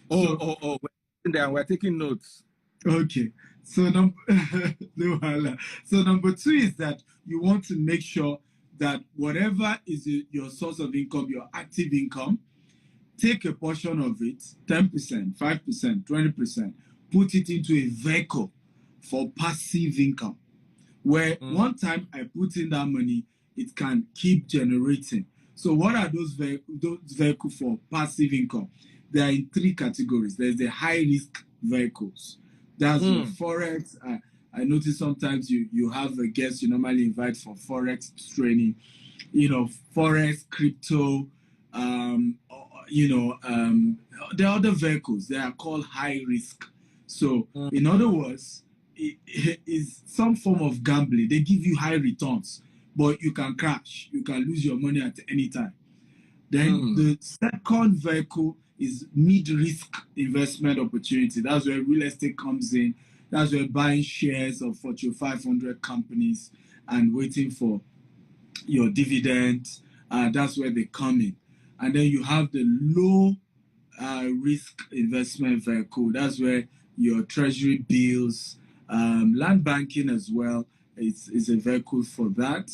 We're taking notes. Okay. So number no, so number two is that you want to make sure that whatever is your source of income, your active income, take a portion of it, 10%, 5%, 20%, put it into a vehicle for passive income. Where one time I put in that money, it can keep generating. So what are those vehicles for passive income? They are in three categories. There's the high risk vehicles. That's your forex. I notice sometimes you have a guest you normally invite for forex training. Forex, crypto. The other vehicles, they are called high risk. So in other words, it is some form of gambling. They give you high returns, but you can crash. You can lose your money at any time. Then the second vehicle is mid-risk investment opportunity. That's where real estate comes in. That's where buying shares of Fortune 500 companies and waiting for your dividends. That's where they come in. And then you have the low risk investment vehicle. That's where your treasury bills, land banking as well is a vehicle for that.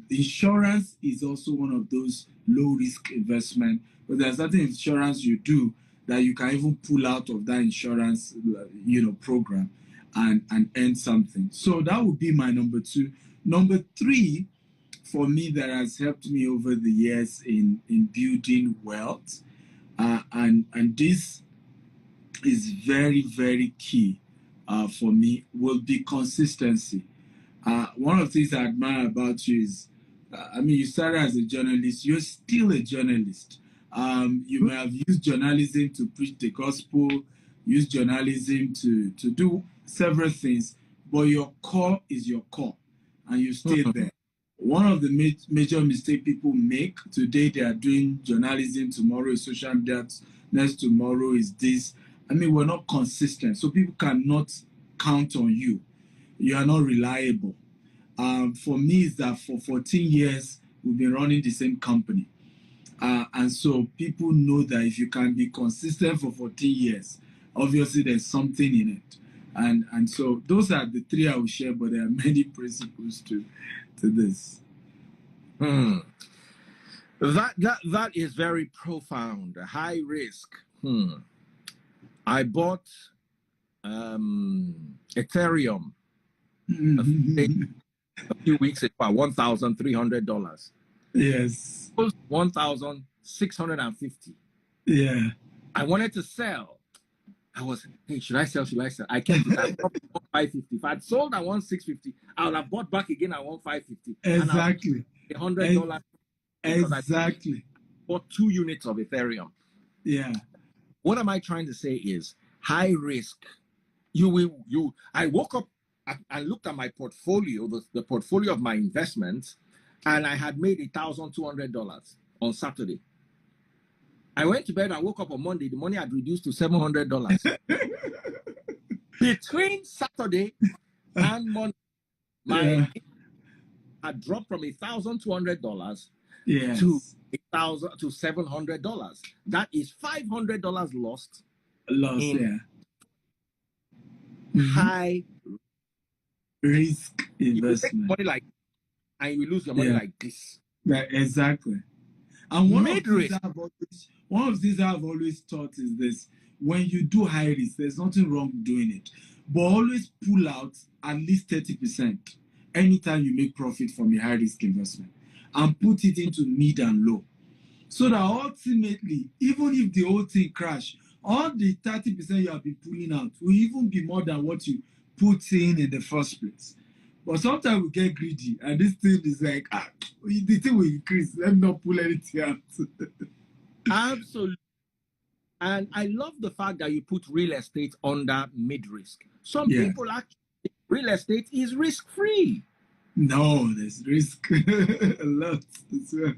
Insurance is also one of those low risk investment, but there's certain insurance you do that you can even pull out of that insurance program and earn something. So that would be my number two. Number three, for me, that has helped me over the years in building wealth, and this is very, very key for me, will be consistency. One of the things I admire about you is, you started as a journalist. You're still a journalist. You may have used journalism to preach the gospel, used journalism to do several things, but your core is your core, and you stay there. One of the major mistakes people make today, they are doing journalism, tomorrow is social media, next tomorrow is this. We're not consistent, so people cannot count on you. You are not reliable. For me, is that for 14 years, we've been running the same company. And so people know that if you can be consistent for 14 years, obviously there's something in it. And so those are the three I will share, but there are many principles to this. That is very profound. High risk. I bought Ethereum a few weeks ago at $1,300. Yes. $1,650. Yeah. I wanted to sell. I was, hey, should I sell? I kept it at $550. If I'd sold at $1,650, I would have bought back again at $1,550. Exactly. $100. Exactly. Bought 2 units of Ethereum. Yeah. What am I trying to say is high risk. I woke up and looked at my portfolio, the portfolio of my investments, and I had made $1,200 on Saturday. I went to bed and woke up on Monday. The money had reduced to $700. Between Saturday and Monday, my had dropped from $1,200 to $700. That is $500 lost. High risk investment. You take money like, and you lose your money like this. Yeah, exactly. And one of the things I've always taught is this: when you do high risk, there's nothing wrong doing it, but always pull out at least 30% anytime you make profit from a high risk investment, and put it into mid and low, so that ultimately, even if the whole thing crash, all the 30% you have been pulling out will even be more than what you put in the first place. But sometimes we get greedy, and this thing is like, the thing will increase. Let me not pull anything out. Absolutely. And I love the fact that you put real estate under mid-risk. Some people actually think real estate is risk-free. No, there's risk a lot as well.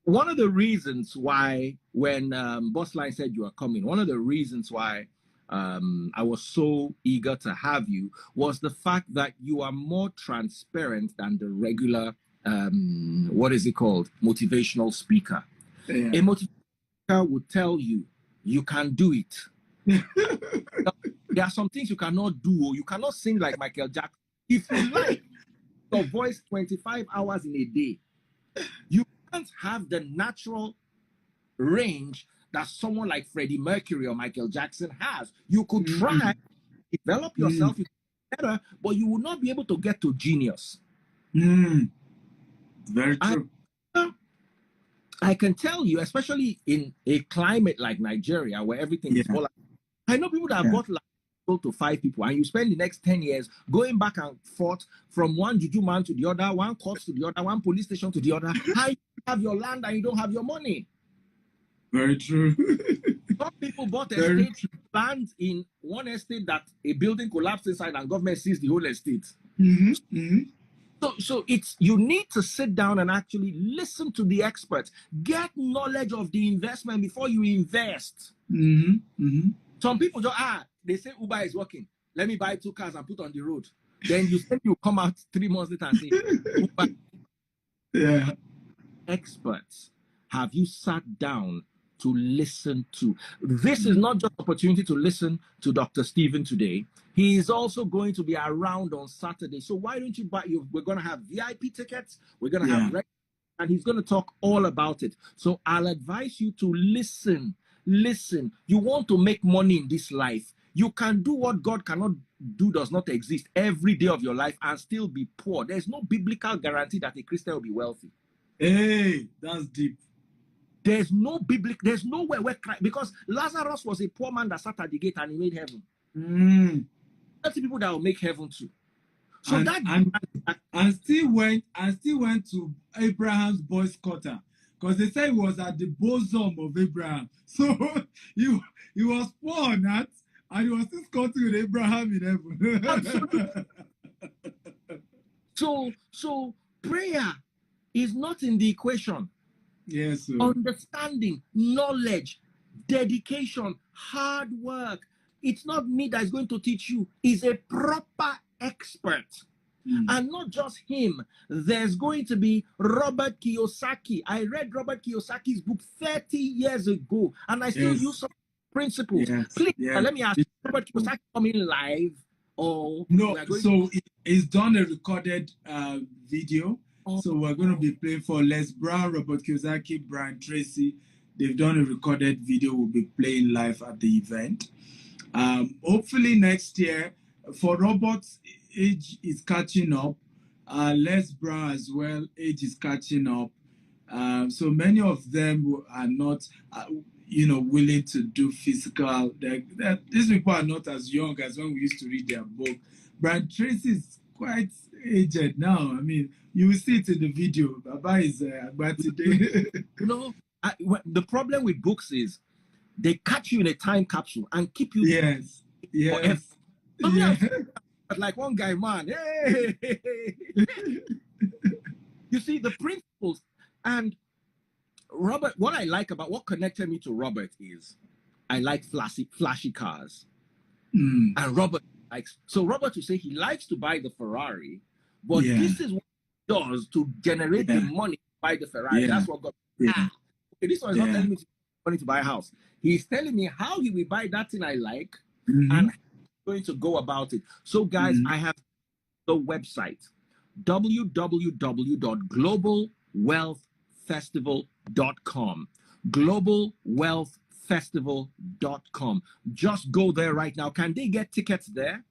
One of the reasons why, when Bossline said you are coming, one of the reasons why I was so eager to have you was the fact that you are more transparent than the regular, motivational speaker. A motivational speaker would tell you you can do it. There are some things you cannot do. You cannot sing like Michael Jackson. If you like your voice 25 hours in a day, you can't have the natural range that someone like Freddie Mercury or Michael Jackson has. You could try, develop yourself better, but you will not be able to get to genius. Very true. I can tell you, especially in a climate like Nigeria, where everything is volatile, I know people that have got like to 5 people, and you spend the next 10 years going back and forth from one juju man to the other, one court to the other, one police station to the other. How you have your land and you don't have your money? Very true. Some people bought estate land in one estate that a building collapsed inside and government seized the whole estate. So it's, you need to sit down and actually listen to the experts, get knowledge of the investment before you invest. Some people just, they say Uber is working. Let me buy 2 cars and put on the road. Then you come out 3 months later and say, Uber. Yeah. Experts, have you sat down to listen to? This is not just an opportunity to listen to Dr. Stephen today. He is also going to be around on Saturday. So why don't you buy? We're going to have VIP tickets. We're going to have, and he's going to talk all about it. So I'll advise you to listen. Listen. You want to make money in this life. You can do what God cannot do, does not exist every day of your life and still be poor. There's no biblical guarantee that a Christian will be wealthy. Hey, that's deep. There's no biblical, there's nowhere where Christ, because Lazarus was a poor man that sat at the gate and he made heaven. That's the people that will make heaven too. So and still went to Abraham's boy's quarter, because they say he was at the bosom of Abraham. So he was poor on that, and he was still squatting with Abraham in heaven. So prayer is not in the equation. Yes, sir. Understanding, knowledge, dedication, hard work. It's not me that's going to teach you. It's a proper expert. And not just him. There's going to be Robert Kiyosaki. I read Robert Kiyosaki's book 30 years ago, and I still use some principles. Please, let me ask you, Robert Kiyosaki coming live? Or no, so it's done a recorded video. So we're going to be playing for Les Brown, Robert Kiyosaki, Brian Tracy. They've done a recorded video. We'll be playing live at the event. Hopefully next year. For Robert's age is catching up. Les Brown as well, age is catching up. So many of them are not, willing to do physical. These people are not as young as when we used to read their book. Brian Tracy is quite aged now. I mean, you will see it in the video. Baba is today. The problem with books is they catch you in a time capsule and keep you forever. But like one guy, man, hey. You see the principles. And Robert, what I like about what connected me to Robert is I like flashy cars. And Robert likes, so Robert will say he likes to buy the Ferrari, but this is what he does to generate the money to buy the Ferrari. That's what got okay, this one is not telling me money to buy a house. He's telling me how he will buy that thing I like and going to go about it. So guys, I have the website www.globalwealthfestival.com. globalwealthfestival.com. Just go there right now. Can they get tickets there?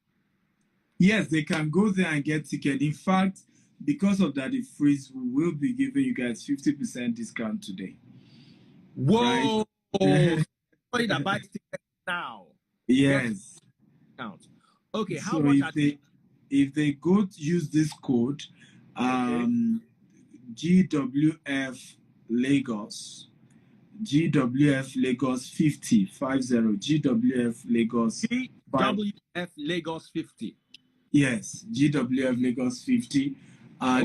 Yes, they can go there and get tickets. In fact, because of that, the freeze, we will be giving you guys 50% discount today. Whoa! Right? Somebody that buys tickets now. Yes. Okay, how so much if they go to use this code, GWF Lagos 50, GWF Lagos 50. Yes, GWF Lagos 50.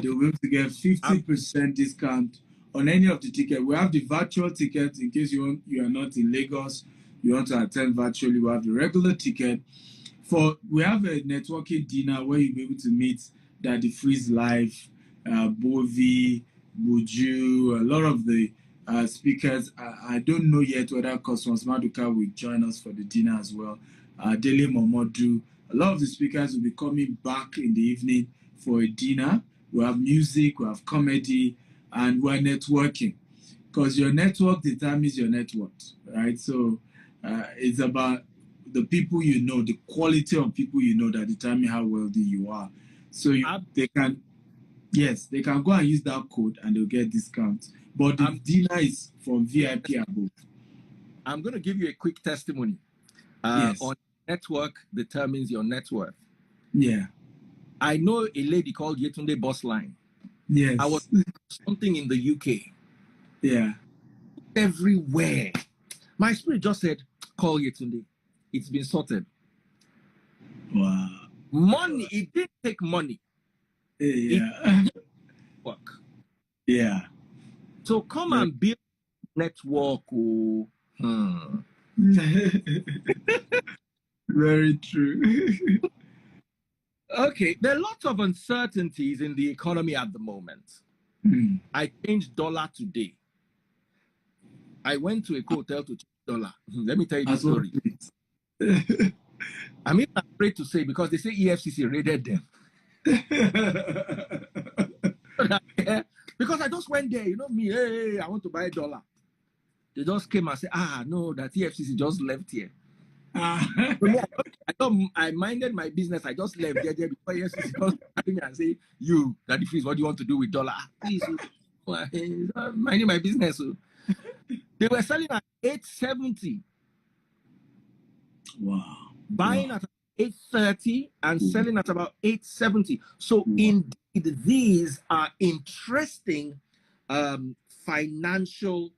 They will to get 50% discount on any of the tickets. We have the virtual tickets in case you are not in Lagos, you want to attend virtually. We have the regular ticket. We have a networking dinner where you'll be able to meet Daddy Freeze Live, Bovi, Buju, a lot of the speakers. I don't know yet whether Cosmos Maduka will join us for the dinner as well. Dele Momodu. A lot of the speakers will be coming back in the evening for a dinner. We have music, we have comedy, and we're networking. Because your network determines your net worth, right? So it's about the people you know, the quality of people you know that determine how wealthy you are. So they can go and use that code and they'll get discounts. But the dinner is from VIP above. I'm going to give you a quick testimony. Yes. On network determines your net worth. Yeah. I know a lady called Yetunde Bossline. Yes. I was something in the UK. Yeah. Everywhere. My spirit just said, call Yetunde. It's been sorted. Wow. Money, it didn't take money. Yeah. Work. Yeah. So come and build network. Oh. Very true. Okay, there are lots of uncertainties in the economy at the moment. I changed dollar today. I went to a hotel to change dollar. Let me tell you the story. I'm even afraid to say because they say EFCC raided them. Because I just went there, you know me, hey, I want to buy a dollar. They just came and said, no, that EFCC just left here. I minded my business. I just left there before EFCC just me and say, you, Daddy Freeze, what do you want to do with dollar? Please, minding my business. They were selling at 870. Wow. Buying at 830 and selling at about 870. So indeed, these are interesting financial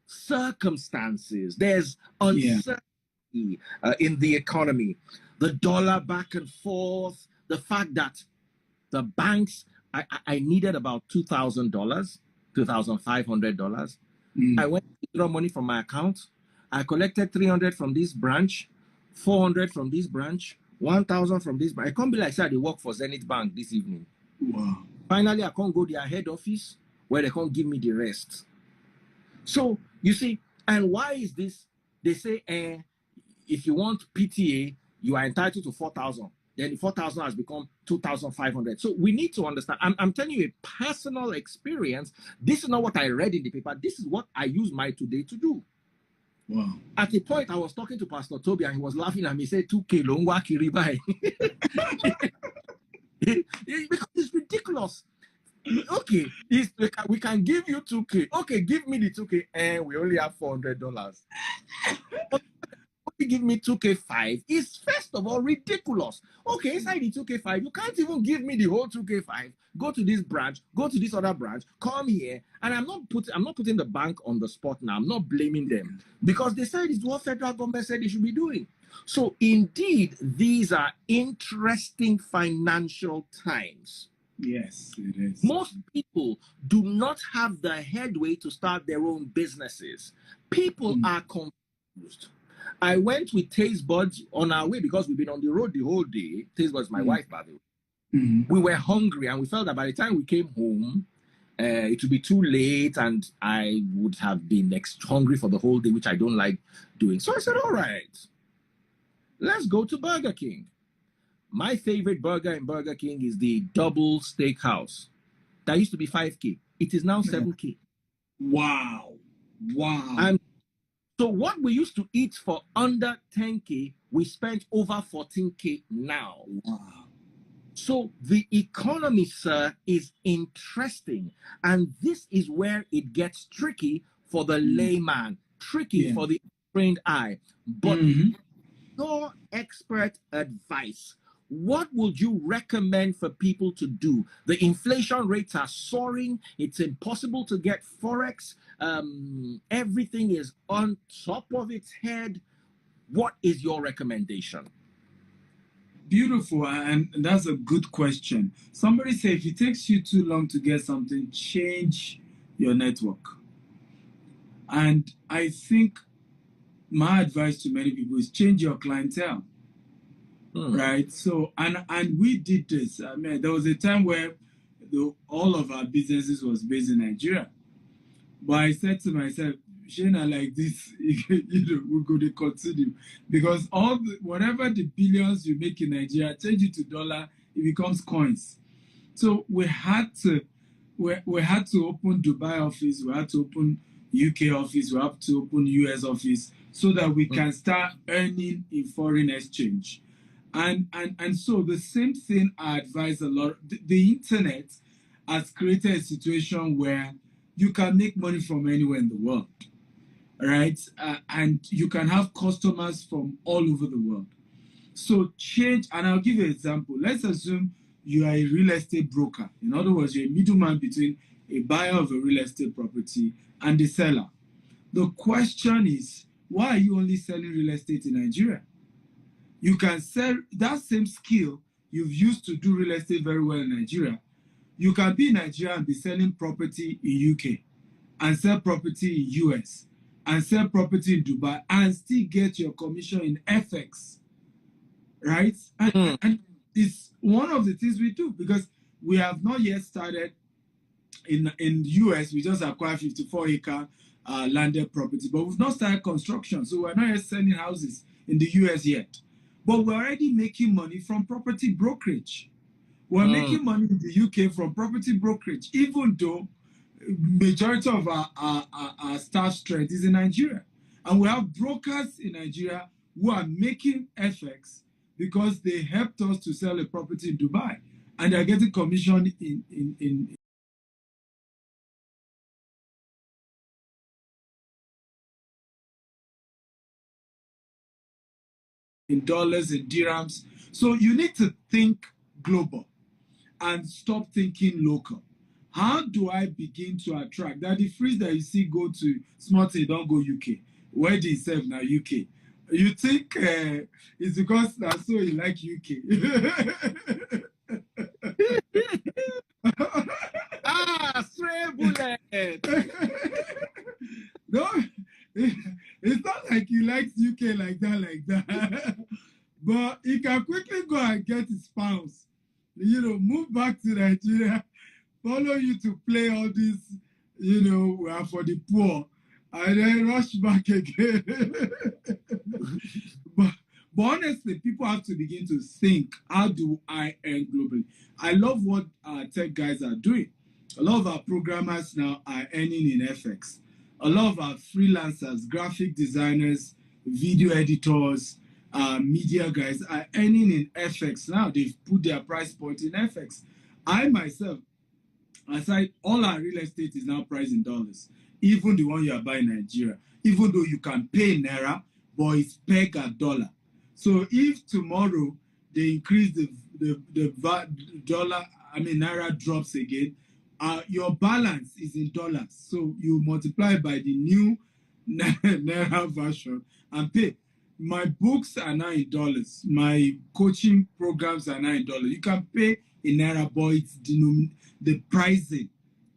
circumstances. There's uncertainty in the economy. The dollar back and forth, the fact that the banks, I needed about $2,000, $2,500. I went to withdraw money from my account. I collected 300 from this branch, 400 from this branch, 1,000 from this branch. I can't be like, say, they work for Zenith Bank this evening. Wow. Finally, I can't go to their head office where they can't give me the rest. So, you see, and why is this? They say, if you want PTA, you are entitled to 4,000. Then the 4,000 has become 2,500. So we need to understand. I'm telling you a personal experience. This is not what I read in the paper. This is what I use my today to do. Wow. At a point, I was talking to Pastor Toby and he was laughing at me. He said, 2K, longwa kiribai. Because it's ridiculous. Okay, we can give you 2K. Okay, give me the 2K. And we only have $400. Give me 2K5 is first of all ridiculous. Okay, inside the 2K5, you can't even give me the whole 2K5. Go to this branch, go to this other branch, come here, and I'm not putting the bank on the spot now. I'm not blaming them because they said it's what federal government said they should be doing. So indeed, these are interesting financial times. Yes, it is. Most people do not have the headway to start their own businesses. People are confused. I went with Taste Buds on our way because we've been on the road the whole day. Taste Buds, my wife, by the way. We were hungry and we felt that by the time we came home, it would be too late and I would have been hungry for the whole day, which I don't like doing. So I said, all right, let's go to Burger King. My favorite burger in Burger King is the double steakhouse. That used to be 5K. It is now 7K. Wow. Wow. So what we used to eat for under 10K, we spent over 14K now. Wow. So the economy, sir, is interesting. And this is where it gets tricky for the layman, tricky for the trained eye. But your expert advice, what would you recommend for people to do? The inflation rates are soaring. It's impossible to get Forex. Everything is on top of its head. What is your recommendation? Beautiful, and that's a good question. Somebody said if it takes you too long to get something, change your network. And I think my advice to many people is change your clientele. Right? So, and we did this. I mean, there was a time where all of our businesses was based in Nigeria. But I said to myself, Shana, like this, we're going to continue because whatever the billions you make in Nigeria, change it to dollar, it becomes coins. So we had to open Dubai office, we had to open UK office, we have to open US office so that we can start earning in foreign exchange. And so the same thing I advise a lot. The internet has created a situation where you can make money from anywhere in the world, right? And you can have customers from all over the world. So change, and I'll give you an example. Let's assume you are a real estate broker. In other words, you're a middleman between a buyer of a real estate property and the seller. The question is, why are you only selling real estate in Nigeria? You can sell that same skill you've used to do real estate very well in Nigeria. You can be in Nigeria and be selling property in UK and sell property in US and sell property in Dubai and still get your commission in FX, right? And it's one of the things we do because we have not yet started in US. We just acquired 54-acre landed property, but we've not started construction. So we're not yet selling houses in the US yet. But we're already making money from property brokerage. We're making money in the UK from property brokerage, even though majority of our staff strength is in Nigeria. And we have brokers in Nigeria who are making FX because they helped us to sell a property in Dubai. And they're getting commission in dollars, in dirhams. So you need to think global and stop thinking local. How do I begin to attract? That the freeze that you see go to small thing, don't go UK. Where do you serve now UK? You think it's because that's so you like UK. Stray bullet. No, it's not like he likes UK like that. But he can quickly go and get his spouse, move back to Nigeria, follow you to play all this, for the poor, and then rush back again. but honestly, people have to begin to think, how do I earn globally? I love what our tech guys are doing. A lot of our programmers now are earning in FX. A lot of our freelancers, graphic designers, video editors, media guys are earning in FX now. They've put their price point in FX. I myself, aside, all our real estate is now priced in dollars, even the one you are buying in Nigeria, even though you can pay in Naira, but it's pegged at dollar. So if tomorrow they increase the dollar, Naira drops again, your balance is in dollars. So you multiply by the new Naira version and pay. My books are now in dollars. My coaching programs are now in dollars. You can pay in Naira, but it's the pricing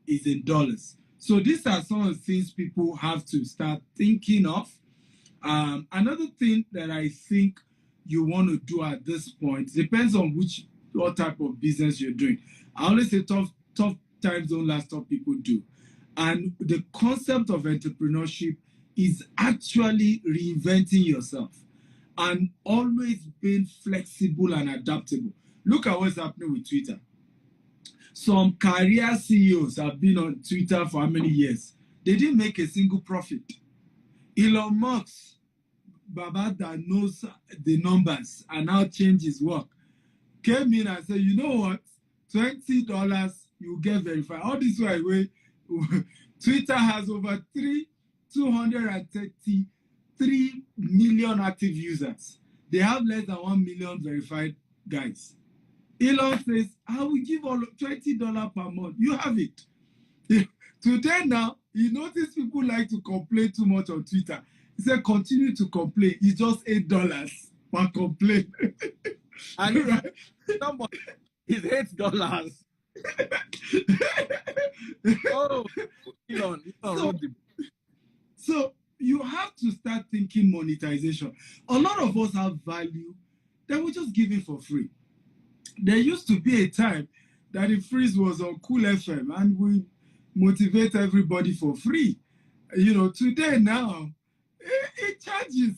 is in dollars. So these are some of the things people have to start thinking of. Another thing that I think you want to do at this point depends on what type of business you're doing. I always say tough times don't last, tough people do. And the concept of entrepreneurship is actually reinventing yourself and always being flexible and adaptable. Look at what's happening with Twitter. Some career CEOs have been on Twitter for how many years? They didn't make a single profit. Elon Musk, Baba that knows the numbers and now change his work, came in and said, you know what? $20, you get verified. All this way, Twitter has over 233 million active users. They have less than 1 million verified guys. Elon says, I will give all $20 per month. You have it. Today now, he noticed people like to complain too much on Twitter. He said, continue to complain. It's just $8 per complaint. And right? It's $8. Oh, Elon wrote the book. So you have to start thinking monetization. A lot of us have value that we just give it for free. There used to be a time that the freeze was on Cool FM, and motivate everybody for free. You know, today now, it charges.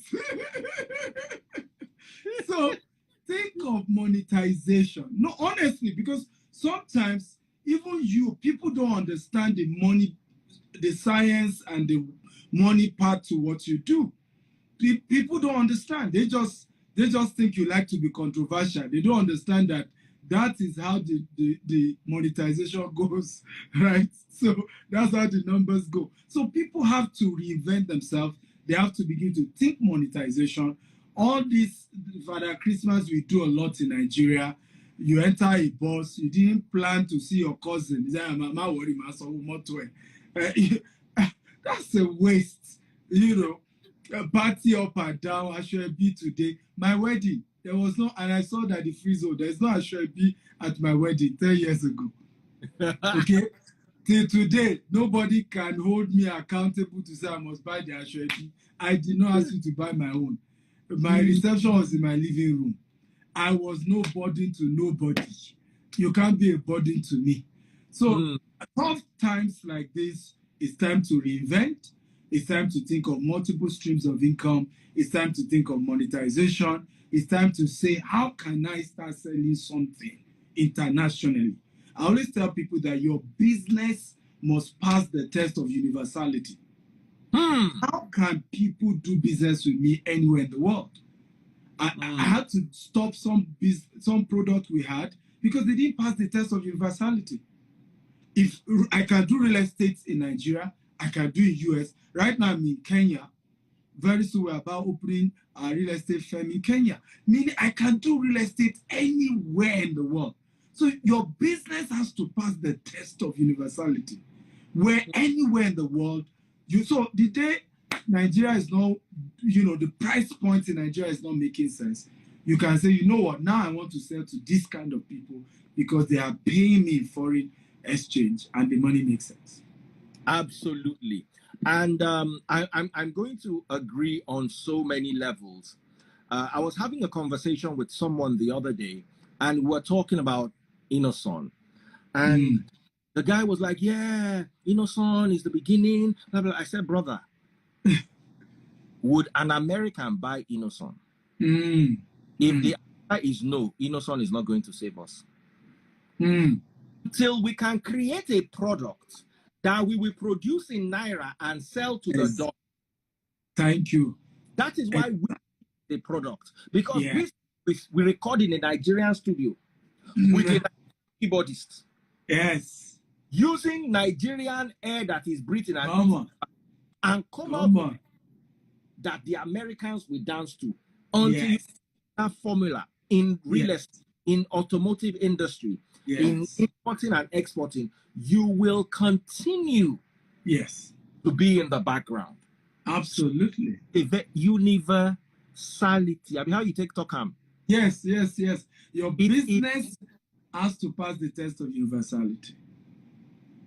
So think of monetization. No, honestly, because sometimes even people don't understand the money, the science and the money part to what you do. People don't understand. They just think you like to be controversial. They don't understand that that is how the monetization goes, right? So that's how the numbers go. So people have to reinvent themselves. They have to begin to think monetization. All this, Father Christmas, we do a lot in Nigeria. You enter a bus, you didn't plan to see your cousin. You say, "Mama, worry, ma, so much." That's a waste, you know. Party up and down. I should be today. My wedding, there was no, and I saw that the free zone. There's no I should be at my wedding 10 years ago. Okay, till today, nobody can hold me accountable to say I must buy the Ashwebi. I did not ask you to buy my own. My reception was in my living room. I was no burden to nobody. You can't be a burden to me. So tough times like this, it's time to reinvent. It's time to think of multiple streams of income. It's time to think of monetization. It's time to say, how can I start selling something internationally? I always tell people that your business must pass the test of universality. How can people do business with me anywhere in the world? I had to stop some product we had because they didn't pass the test of universality. If I can do real estate in Nigeria, I can do in US. Right now I'm in Kenya. Very soon we're about opening a real estate firm in Kenya. Meaning I can do real estate anywhere in the world. So your business has to pass the test of universality. Where anywhere in the world, so the day Nigeria is not, the price point in Nigeria is not making sense, you can say, you know what, now I want to sell to this kind of people because they are paying me in foreign exchange and the money makes sense. Absolutely. And I'm going to agree on so many levels. I was having a conversation with someone the other day, and we're talking about Innoson. And the guy was like, yeah, Innoson is the beginning. Blah, blah. I said, brother, would an American buy Innoson? If the answer is no, Innoson is not going to save us. Until we can create a product that we will produce in Naira and sell to the dollar. Thank you. That is why we the product. Because we record in a Nigerian studio with a keyboardist. Yes. Using Nigerian air that is breathing and come out that the Americans will dance to until you have formula in real estate, in automotive industry, in importing and exporting, you will continue to be in the background. Absolutely. Universality. I mean, how you take Tokam? Yes. Your business has to pass the test of universality.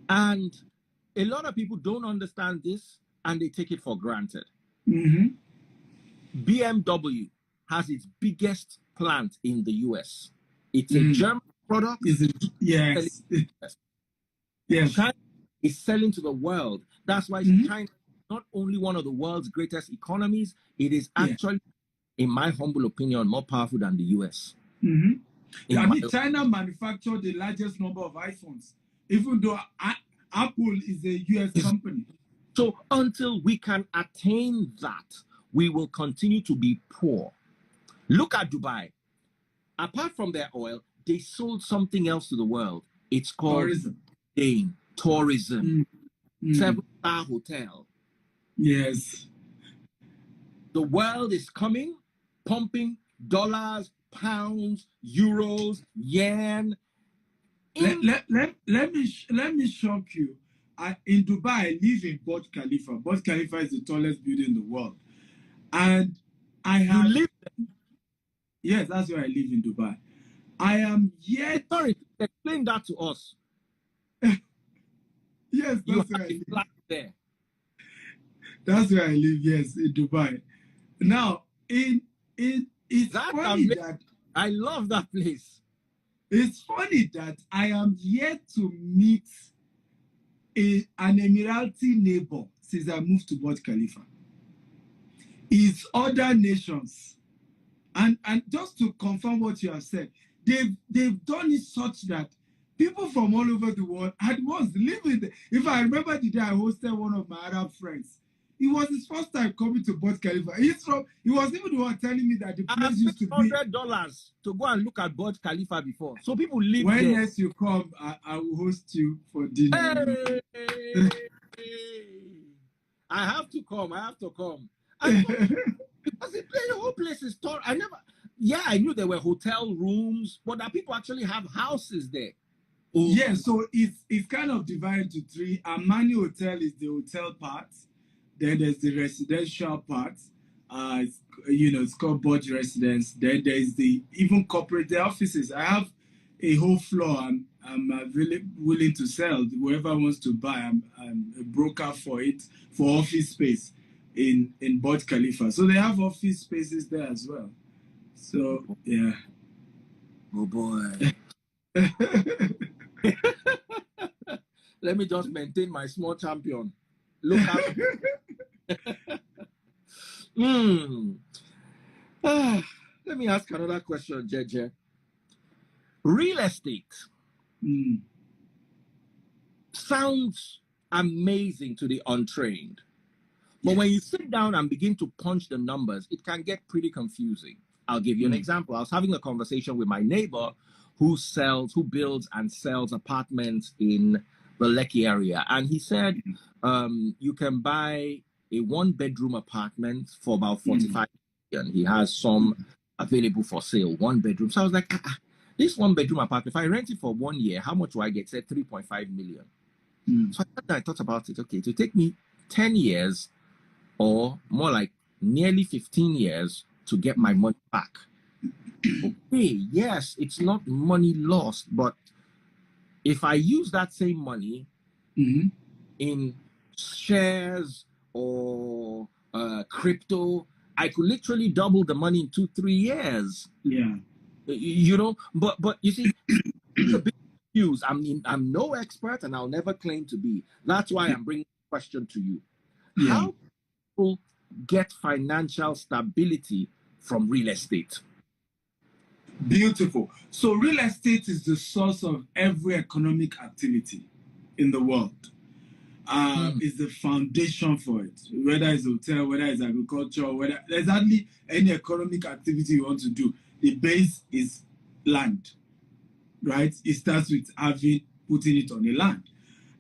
And a lot of people don't understand this and they take it for granted. BMW has its biggest plant in the US. It's a German product. Yes. China is selling to the world. That's why China is not only one of the world's greatest economies, it is actually, in my humble opinion, more powerful than the US. China manufactures the largest number of iPhones, even though Apple is a US company. So until we can attain that, we will continue to be poor. Look at Dubai. Apart from their oil, they sold something else to the world. It's called tourism. 7-star hotel. Yes. The world is coming, pumping dollars, pounds, euros, yen. Let me shock you. In Dubai, I live in Burj Khalifa. Burj Khalifa is the tallest building in the world. And I have... You live there? Yes, that's where I live in Dubai. I am yet... Sorry, explain that to us. Yes, that's where I live. There. That's where I live, yes, in Dubai. Now, it's that funny that... I love that place. It's funny that I am yet to meet an Emirati neighbor since I moved to Burj Khalifa. It's other nations. And just to confirm what you have said, they've done it such that people from all over the world had once living there. If I remember the day I hosted one of my Arab friends, it was his first time coming to Burj Khalifa. He was even the one telling me that the place used to be $100 to go and look at Burj Khalifa before. So people live when there. When next you come, I will host you for dinner. Hey, I have to come. Because the whole place is tall. I knew there were hotel rooms, but that people actually have houses there. Oh. Yeah, so it's kind of divided into three. Amani Hotel is the hotel part. Then there's the residential part. It's called Burj Residence. Then there's the even corporate offices. I have a whole floor. I'm really willing to sell. Whoever wants to buy, I'm a broker for it, for office space in Burj Khalifa. So they have office spaces there as well. So yeah. Oh boy. Let me just maintain my small champion. Look out. Let me ask another question, JJ. Real estate sounds amazing to the untrained. But when you sit down and begin to punch the numbers, it can get pretty confusing. I'll give you an example. I was having a conversation with my neighbor who builds and sells apartments in the Lekki area. And he said, you can buy a one-bedroom apartment for about 45 million. He has some available for sale, one bedroom. So I was like, this one-bedroom apartment, if I rent it for 1 year, how much do I get? He said 3.5 million. So I thought about it. Okay, to take me 10 years or more like nearly 15 years to get my money back. Okay, yes, it's not money lost, but if I use that same money in shares or crypto, I could literally double the money in 2-3 years. Yeah, but you see, it's a big use. I'm no expert, and I'll never claim to be. That's why I'm bringing the question to you. Yeah. How people get financial stability from real estate? Beautiful. So real estate is the source of every economic activity in the world. It's the foundation for it. Whether it's hotel, whether it's agriculture, whether there's hardly any economic activity you want to do, the base is land, right? It starts with putting it on the land.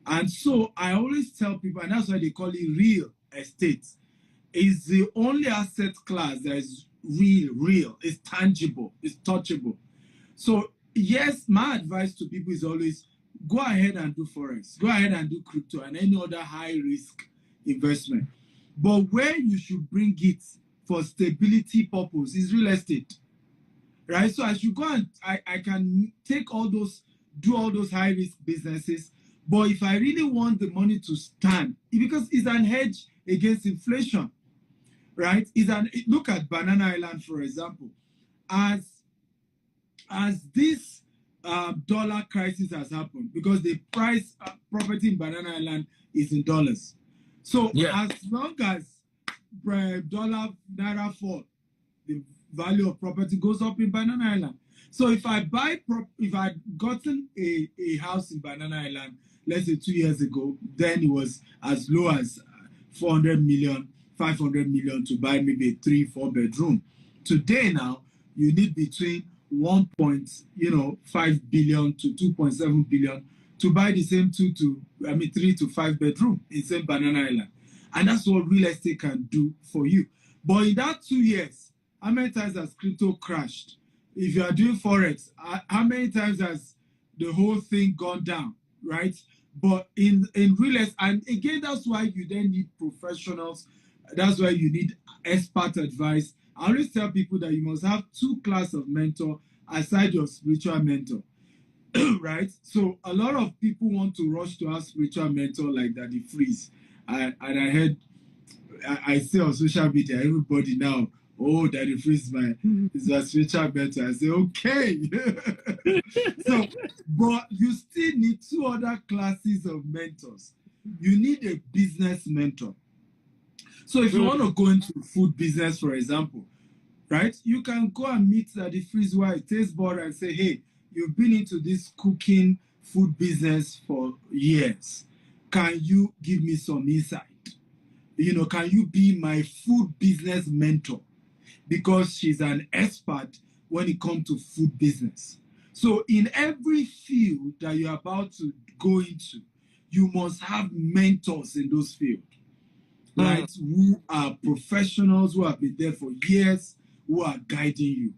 And so I always tell people, and that's why they call it real estate, is the only asset class that is real, it's tangible, it's touchable. So yes, my advice to people is always go ahead and do forex, go ahead and do crypto and any other high risk investment. But where you should bring it for stability purpose is real estate, right? So as you go and I can take do all those high risk businesses, but if I really want the money to stand, because it's an hedge against inflation, right? Look at Banana Island, for example. As this dollar crisis has happened, because the price of property in Banana Island is in dollars. So as long as dollar naira fall, the value of property goes up in Banana Island. So if I'd gotten a house in Banana Island, let's say 2 years ago, then it was as low as 400 million, 500 million to buy maybe a 3-4 bedroom. Today now, you need between 1.5 billion to 2.7 billion to buy the same 3 to 5 bedroom in same Banana Island. And that's what real estate can do for you. But in that 2 years, how many times has crypto crashed? If you are doing forex, how many times has the whole thing gone down, right? But in real estate, and again, that's why you then need professionals. That's why you need expert advice. I always tell people that you must have 2 classes of mentor aside your spiritual mentor, right? So a lot of people want to rush to have spiritual mentor like Daddy Freeze. And I heard, I see on social media, everybody now, oh, Daddy Freeze is my spiritual mentor. I say, okay. So, but you still need 2 other classes of mentors. you need a business mentor. So if you want to go into food business, for example, right, you can go and meet the freeze white taste board and say, hey, you've been into this cooking food business for years. Can you give me some insight? Can you be my food business mentor? Because she's an expert when it comes to food business. So in every field that you're about to go into, you must have mentors in those fields, right? Who are professionals, who have been there for years, who are guiding you.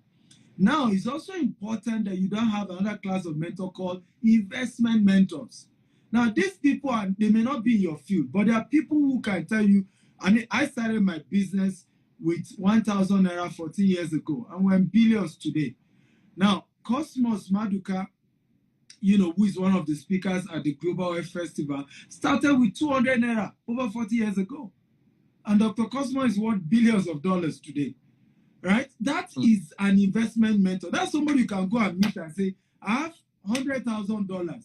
Now, it's also important that you don't have another class of mentor called investment mentors. Now, these people, they may not be in your field, but there are people who can tell you. I mean, I started my business with 1,000 naira 14 years ago, and we're in billions today. Now, Cosmos Maduka, who is one of the speakers at the Global Health Festival, started with 200 naira over 40 years ago. And Dr. Cosmos is worth billions of dollars today, right? That is an investment mentor. That's somebody you can go and meet and say, I have $100,000.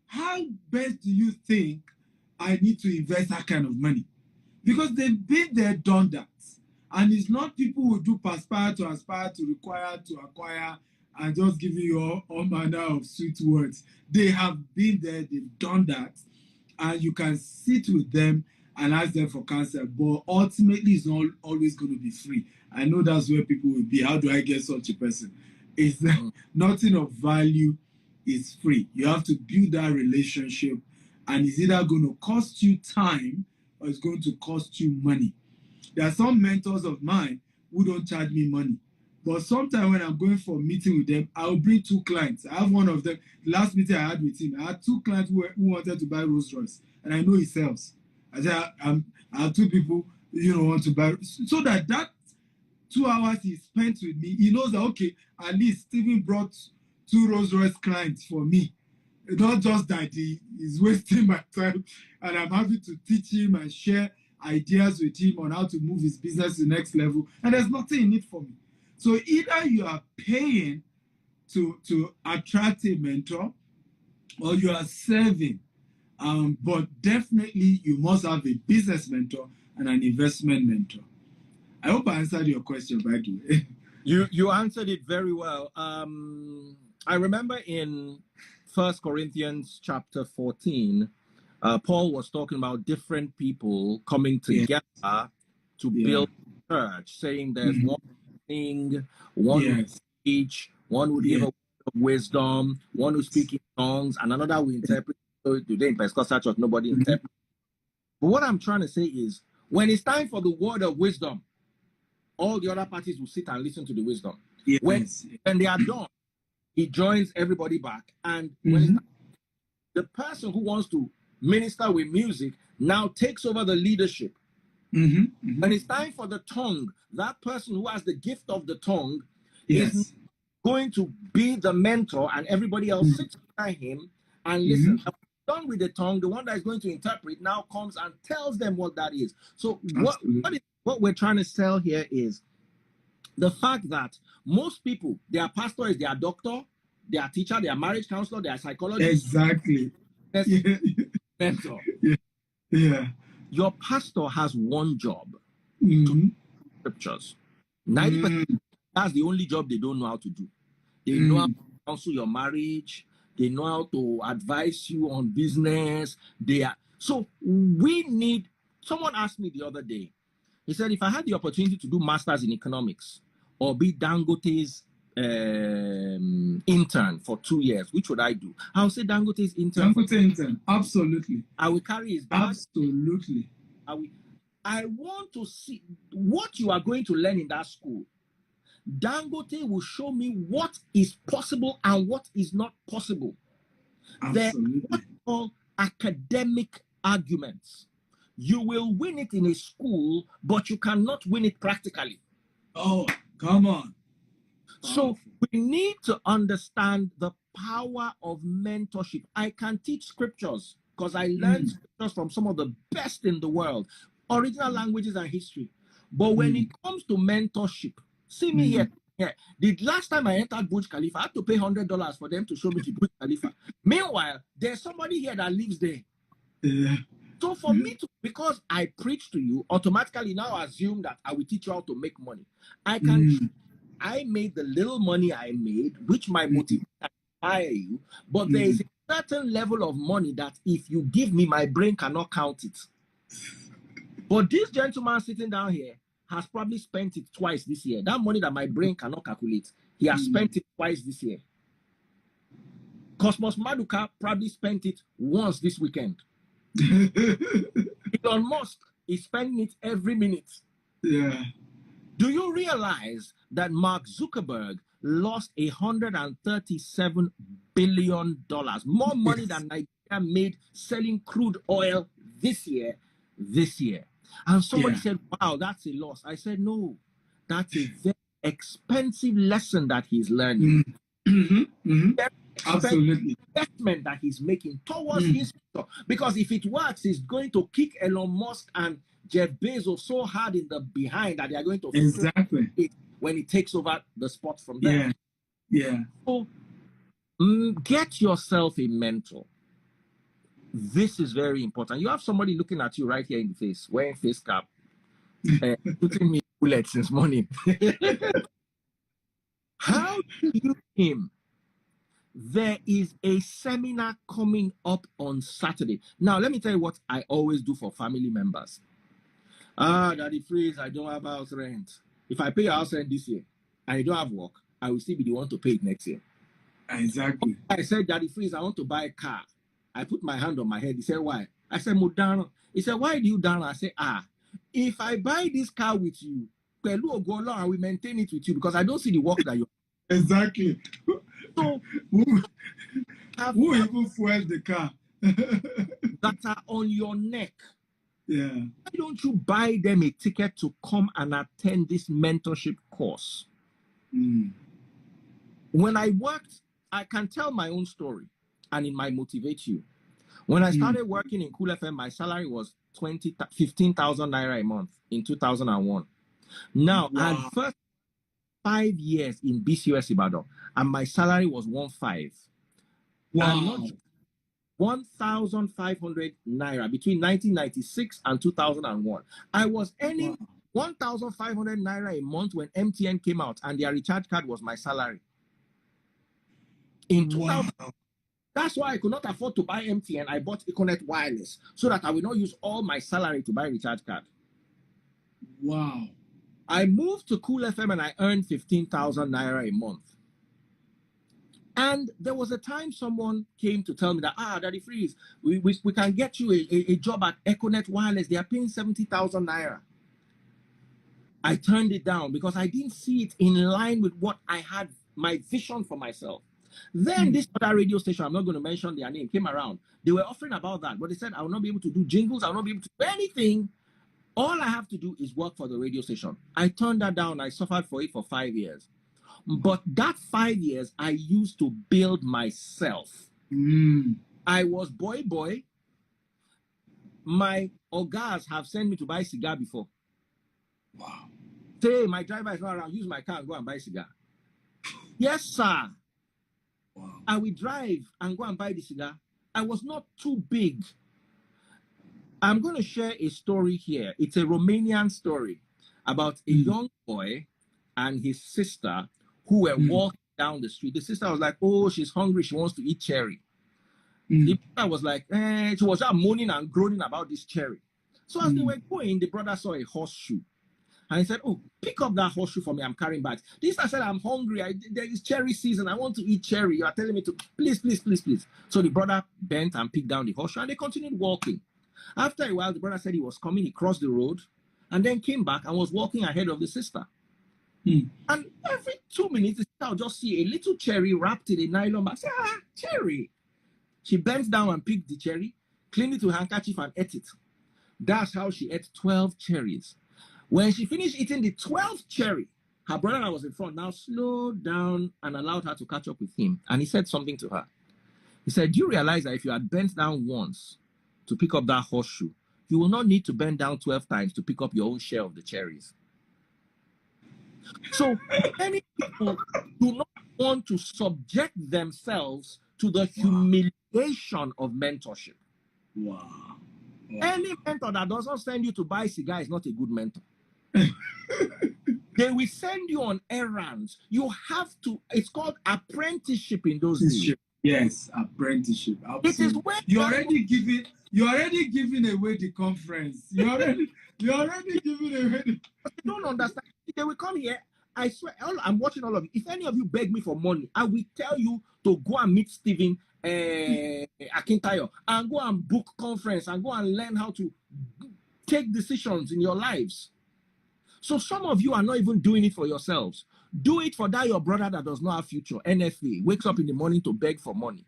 How best do you think I need to invest that kind of money? Because they've been there, done that. And it's not people who do aspire, to require, to acquire, and just giving you all manner of sweet words. They have been there, they've done that, and you can sit with them and ask them for counsel, but ultimately it's not always going to be free. I know that's where people will be. How do I get such a person? It's nothing of value is free. You have to build that relationship, and it's either going to cost you time or it's going to cost you money. There are some mentors of mine who don't charge me money. But sometimes when I'm going for a meeting with them, I'll bring 2 clients. I have one of them. Last meeting I had with him, I had 2 clients who wanted to buy Rolls Royce, and I know he sells. I said, I have 2 people, want to buy. So that 2 hours he spent with me, he knows that, okay, at least Stephen brought 2 Rolls Royce clients for me. Not just that he is wasting my time, and I'm happy to teach him and share ideas with him on how to move his business to the next level, and there's nothing in it for me. So either you are paying to attract a mentor, or you are serving, but definitely you must have a business mentor and an investment mentor. I hope I answered your question, by the way. You answered it very well. I remember in 1 Corinthians chapter 14, Paul was talking about different people coming together to build a church, saying there's one thing, one who teach, one who give a word of wisdom, one who speaks in tongues, and another who interpret. So today in Pentecostal church, nobody interprets. But what I'm trying to say is, when it's time for the word of wisdom, all the other parties will sit and listen to the wisdom. When they are done, he joins everybody back, and when the person who wants to minister with music now takes over the leadership. When it's time for the tongue, that person who has the gift of the tongue is going to be the mentor, and everybody else sits behind him and listen. Done with the tongue, the one that is going to interpret now comes and tells them what that is. So what we're trying to sell here is the fact that most people, their pastor is their doctor, their teacher, their marriage counselor, their psychologist. Exactly. Mentor. Yeah. Your pastor has one job: to scriptures. 90%. That's the only job they don't know how to do. They know how to counsel your marriage. They know how to advise you on business. So we need. Someone asked me the other day. He said, if I had the opportunity to do masters in economics or be Dangote's intern for 2 years, which would I do? I would say Dangote's intern. Dangote intern, absolutely. I will carry his bag. Absolutely. I want to see what you are going to learn in that school. Dangote will show me what is possible and what is not possible. Absolutely. What we call academic arguments. You will win it in a school, but you cannot win it practically. Oh, come on. So we need to understand the power of mentorship. I can teach scriptures because I learned scriptures from some of the best in the world, original languages and history. But when it comes to mentorship, see me here. The last time I entered Burj Khalifa, I had to pay $100 for them to show me the Burj Khalifa. Meanwhile, there's somebody here that lives there. Yeah. So for me to, because I preach to you, automatically now assume that I will teach you how to make money. I made the little money I made, which my motivation to hire you, but there is a certain level of money that if you give me, my brain cannot count it. But this gentleman sitting down here has probably spent it twice this year. That money that my brain cannot calculate, he has spent it twice this year. Cosmos Maduka probably spent it once this weekend. Elon Musk is spending it every minute. Yeah. Do you realize that Mark Zuckerberg lost $137 billion, more money than Nigeria made selling crude oil this year? And somebody said, wow, that's a loss. I said, no, that's a very expensive lesson that he's learning. Absolutely. Investment that he's making towards his future. Because if it works, it's going to kick Elon Musk and Jeff Bezos so hard in the behind that they are going to exactly it when he takes over the spot from there. Yeah. So get yourself a mentor. This is very important. You have somebody looking at you right here in the face, wearing face cap, putting me bullets since morning. How do you him? There is a seminar coming up on Saturday. Now, let me tell you what I always do for family members. Daddy Freeze, I don't have house rent. If I pay your house rent this year and you don't have work, I will still be the one to pay it next year. Exactly. I said, Daddy Freeze, I want to buy a car. I put my hand on my head. He said, why? I said, Mudano. He said, why do you down? I said, if I buy this car with you, Pelu will go along and we maintain it with you because I don't see the work that you exactly. So who even fuels the car that are on your neck? Yeah. Why don't you buy them a ticket to come and attend this mentorship course? When I worked, I can tell my own story and it might motivate you. When I started working in Cool FM, my salary was 15,000 naira a month in 2001. Now, I had first 5 years in BCUS Ibadan, and my salary was 1.5. Wow. 1,500 naira between 1996 and 2001. I was earning 1,500 naira a month when MTN came out, and their recharge card was my salary. In 2000, that's why I could not afford to buy MTN. I bought Econet Wireless so that I will not use all my salary to buy recharge card. Wow. I moved to Cool FM and I earned 15,000 naira a month. And there was a time someone came to tell me that, Daddy Freeze, we can get you a job at Econet Wireless. They are paying 70,000 naira. I turned it down because I didn't see it in line with what I had, my vision for myself. Then this other radio station, I'm not going to mention their name, came around. They were offering about that, but they said I will not be able to do jingles. I will not be able to do anything. All I have to do is work for the radio station. I turned that down. I suffered for it for 5 years. But that 5 years, I used to build myself. I was boy. My ogas have sent me to buy cigar before. Wow. Say, my driver is not around. Use my car and go and buy cigar. Yes, sir. Wow. I will drive and go and buy the cigar. I was not too big. I'm going to share a story here. It's a Romanian story about a young boy and his sister who were walking down the street. The sister was like, oh, she's hungry. She wants to eat cherry. The brother was like, she was just moaning and groaning about this cherry. So as they were going, the brother saw a horseshoe. And he said, oh, pick up that horseshoe for me. I'm carrying bags. This I said, I'm hungry. There is cherry season. I want to eat cherry. You are telling me to, please. So the brother bent and picked down the horseshoe and they continued walking. After a while, the brother said he was coming. He crossed the road and then came back and was walking ahead of the sister. And every 2 minutes, the sister would just see a little cherry wrapped in a nylon bag. I said, cherry. She bent down and picked the cherry, cleaned it with a handkerchief and ate it. That's how she ate 12 cherries. When she finished eating the 12th cherry, her brother that was in front now slowed down and allowed her to catch up with him. And he said something to her. He said, do you realize that if you had bent down once to pick up that horseshoe, you will not need to bend down 12 times to pick up your own share of the cherries? So many people do not want to subject themselves to the humiliation of mentorship. Wow. Any mentor that doesn't send you to buy cigar is not a good mentor. They will send you on errands. You have to, it's called apprenticeship in those days. Yes, apprenticeship. Absolutely. It is when you're already giving away the conference. You're already giving away the... You don't understand. They will come here. I swear, I'm watching all of you. If any of you beg me for money, I will tell you to go and meet Stephen Akintayo and go and book conference and go and learn how to take decisions in your lives. So some of you are not even doing it for yourselves. Do it for that your brother that does not have future, NFA, wakes up in the morning to beg for money.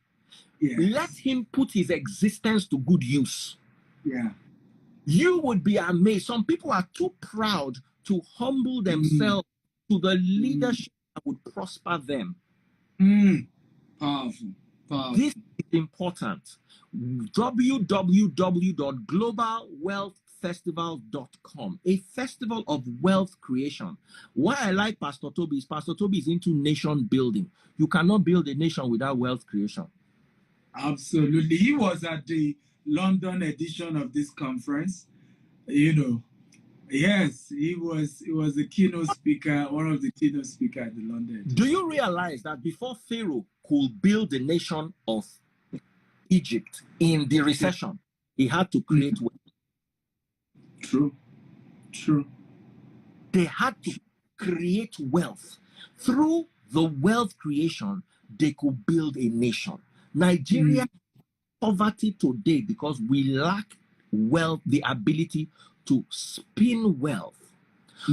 Yes. Let him put his existence to good use. Yeah. You would be amazed. Some people are too proud to humble themselves to the leadership that would prosper them. Powerful. This is important. www.globalwealthfestival.com, a festival of wealth creation. Why I like Pastor Toby is into nation building. You cannot build a nation without wealth creation. Absolutely. He was at the London edition of this conference. You know, yes, he was the keynote speaker, one of the keynote speakers at the London edition. Do you realize that before Pharaoh could build the nation of Egypt in the recession, he had to create wealth? True. They had to create wealth. Through the wealth creation, they could build a nation. Nigeria poverty today because we lack wealth, the ability to spin wealth.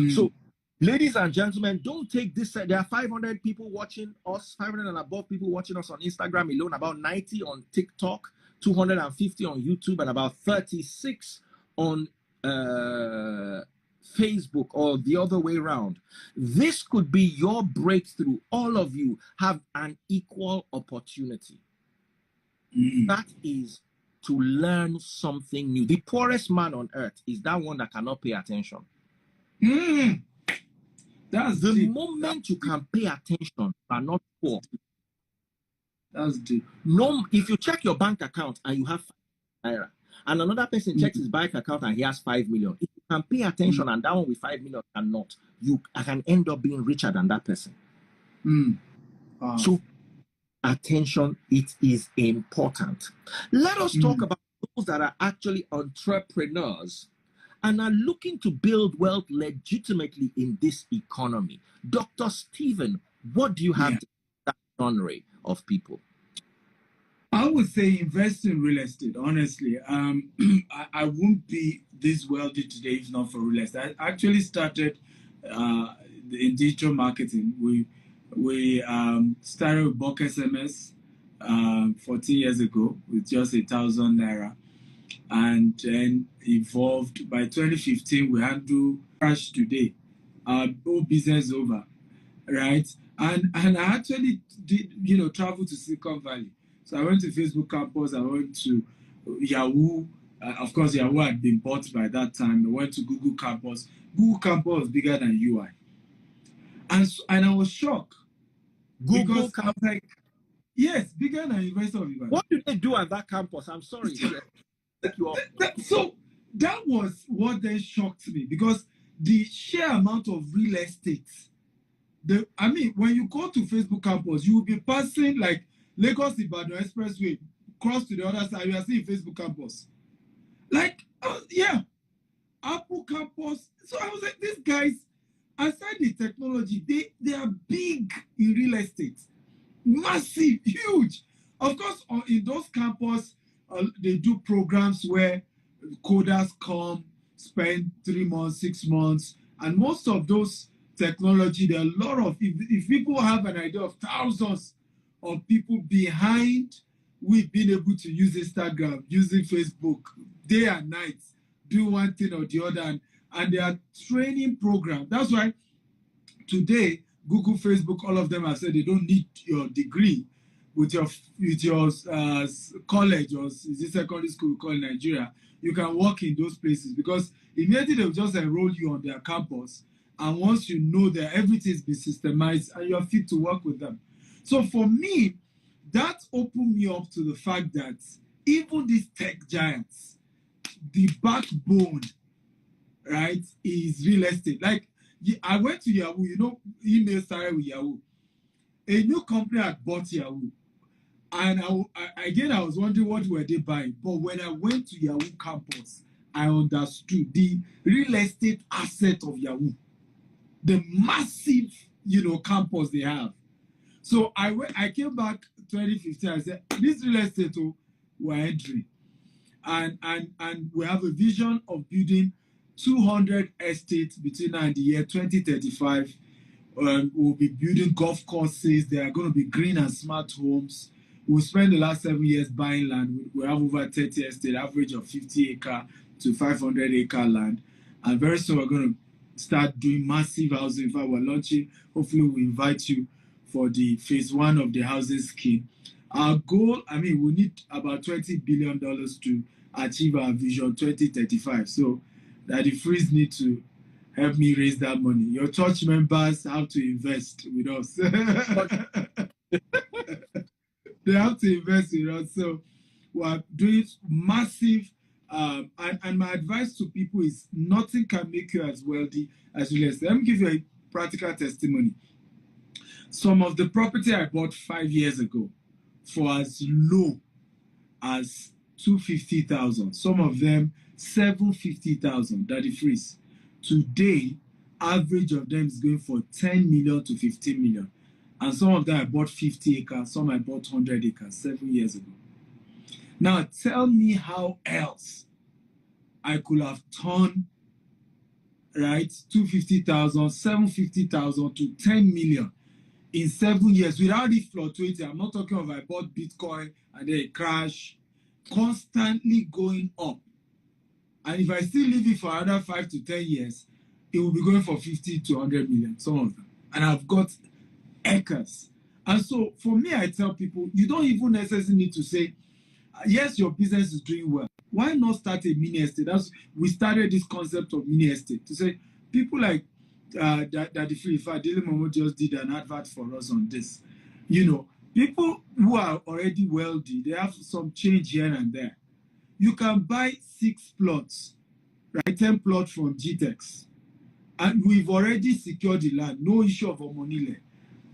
So, ladies and gentlemen, don't take this. There are 500 people watching us, 500 and above people watching us on Instagram alone, about 90 on TikTok, 250 on YouTube, and about 36 on Facebook, or the other way around. This could be your breakthrough. All of you have an equal opportunity. That is to learn something new. The poorest man on earth is that one that cannot pay attention. That's the deep. moment you can pay attention, you are not poor. That's deep. No, if you check your bank account and you have 5 naira, and another person checks his bank account and he has 5 million, if you can pay attention and that one with 5 million cannot, you can end up being richer than that person. So attention, it is important. Let us talk about those that are actually entrepreneurs and are looking to build wealth legitimately in this economy. Dr. Stephen, what do you have to that genre of people? I would say invest in real estate, honestly. I wouldn't be this wealthy today if not for real estate. I actually started in digital marketing. We started with bulk SMS 14 years ago with just 1,000 naira, and then evolved. By 2015, we handle crash today. Our whole business over, right? And I actually did, travel to Silicon Valley. So I went to Facebook campus. I went to Yahoo. Of course, Yahoo had been bought by that time. I went to Google campus. Google campus was bigger than UI, and I was shocked. Google campus, I was like, yes, bigger than University of Ibadan. What did they do at that campus? I'm sorry. So that was what then shocked me, because the sheer amount of real estate. When you go to Facebook campus, you will be passing like Lagos Ibadan Expressway, cross to the other side, you are seeing Facebook campus. Apple campus. So I was like, these guys, aside the technology, they are big in real estate. Massive, huge. Of course, in those campus, they do programs where coders come, spend 3 months, 6 months, and most of those technology, there are a lot of, if people have an idea of thousands of people behind we being able to use Instagram, using Facebook, day and night, do one thing or the other, and they are training programs. That's why today, Google, Facebook, all of them have said they don't need your degree with your college, or is it secondary school called Nigeria. You can work in those places, because immediately they'll just enroll you on their campus. And once you know that everything's been systemized and you're fit to work with them. So for me, that opened me up to the fact that even these tech giants, the backbone, right, is real estate. Like, I went to Yahoo, you know, email started with Yahoo. A new company had bought Yahoo. And I was wondering what were they buying. But when I went to Yahoo campus, I understood the real estate asset of Yahoo, the massive, campus they have. So I came back 2015. I said, this real estate, we're entering, and we have a vision of building 200 estates between now and the year 2035. We'll be building golf courses. There are going to be green and smart homes. We spent the last 7 years buying land. We have over 30 estates, average of 50 acre to 500 acre land. And very soon we're going to start doing massive housing. In fact, we're launching. Hopefully, we invite you for the phase 1 of the housing scheme. Our goal, we need about $20 billion to achieve our vision 2035. So that the Freeze need to help me raise that money. Your church members have to invest with us. They have to invest with us. So we're doing massive, and my advice to people is nothing can make you as wealthy as real estate. Let me give you a practical testimony. Some of the property I bought 5 years ago for as low as 250,000, some of them 750,000, Daddy Freeze. Today, average of them is going for 10 million to 15 million. And some of them I bought 50 acres, some I bought 100 acres 7 years ago. Now, tell me how else I could have turned, right, 250,000, 750,000 to 10 million in 7 years without it fluctuating. I'm not talking about I bought Bitcoin and then it crashed, constantly going up. And if I still leave it for another 5 to 10 years, it will be going for 50 to 100 million, some of them. And I've got acres. And so for me, I tell people, you don't even necessarily need to say, yes, your business is doing well. Why not start a mini estate? We started this concept of mini estate to say people like Daddy Free. In fact, Daily Momo just did an advert for us on this. People who are already wealthy, they have some change here and there. You can buy 6 plots, right? 10 plots from GTEX. And we've already secured the land. No issue of Omonile.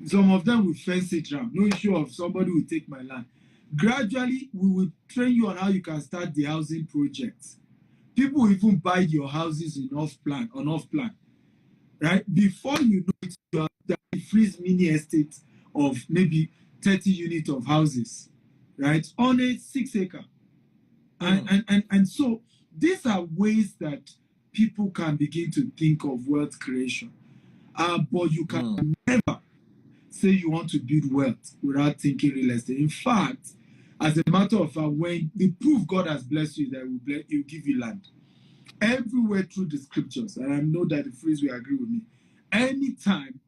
Some of them will fence it around. No issue of somebody will take my land. Gradually, we will train you on how you can start the housing projects. People will even buy your houses on off plan, right? Before you know it, you have the Freeze mini estate of maybe 30 units of houses, right? On a 6 acre. And so these are ways that people can begin to think of wealth creation. But you can never say you want to build wealth without thinking real estate. In fact, as a matter of fact, when the proof God has blessed you, that He will give you land. Everywhere through the scriptures, and I know that the Freeze will agree with me, anytime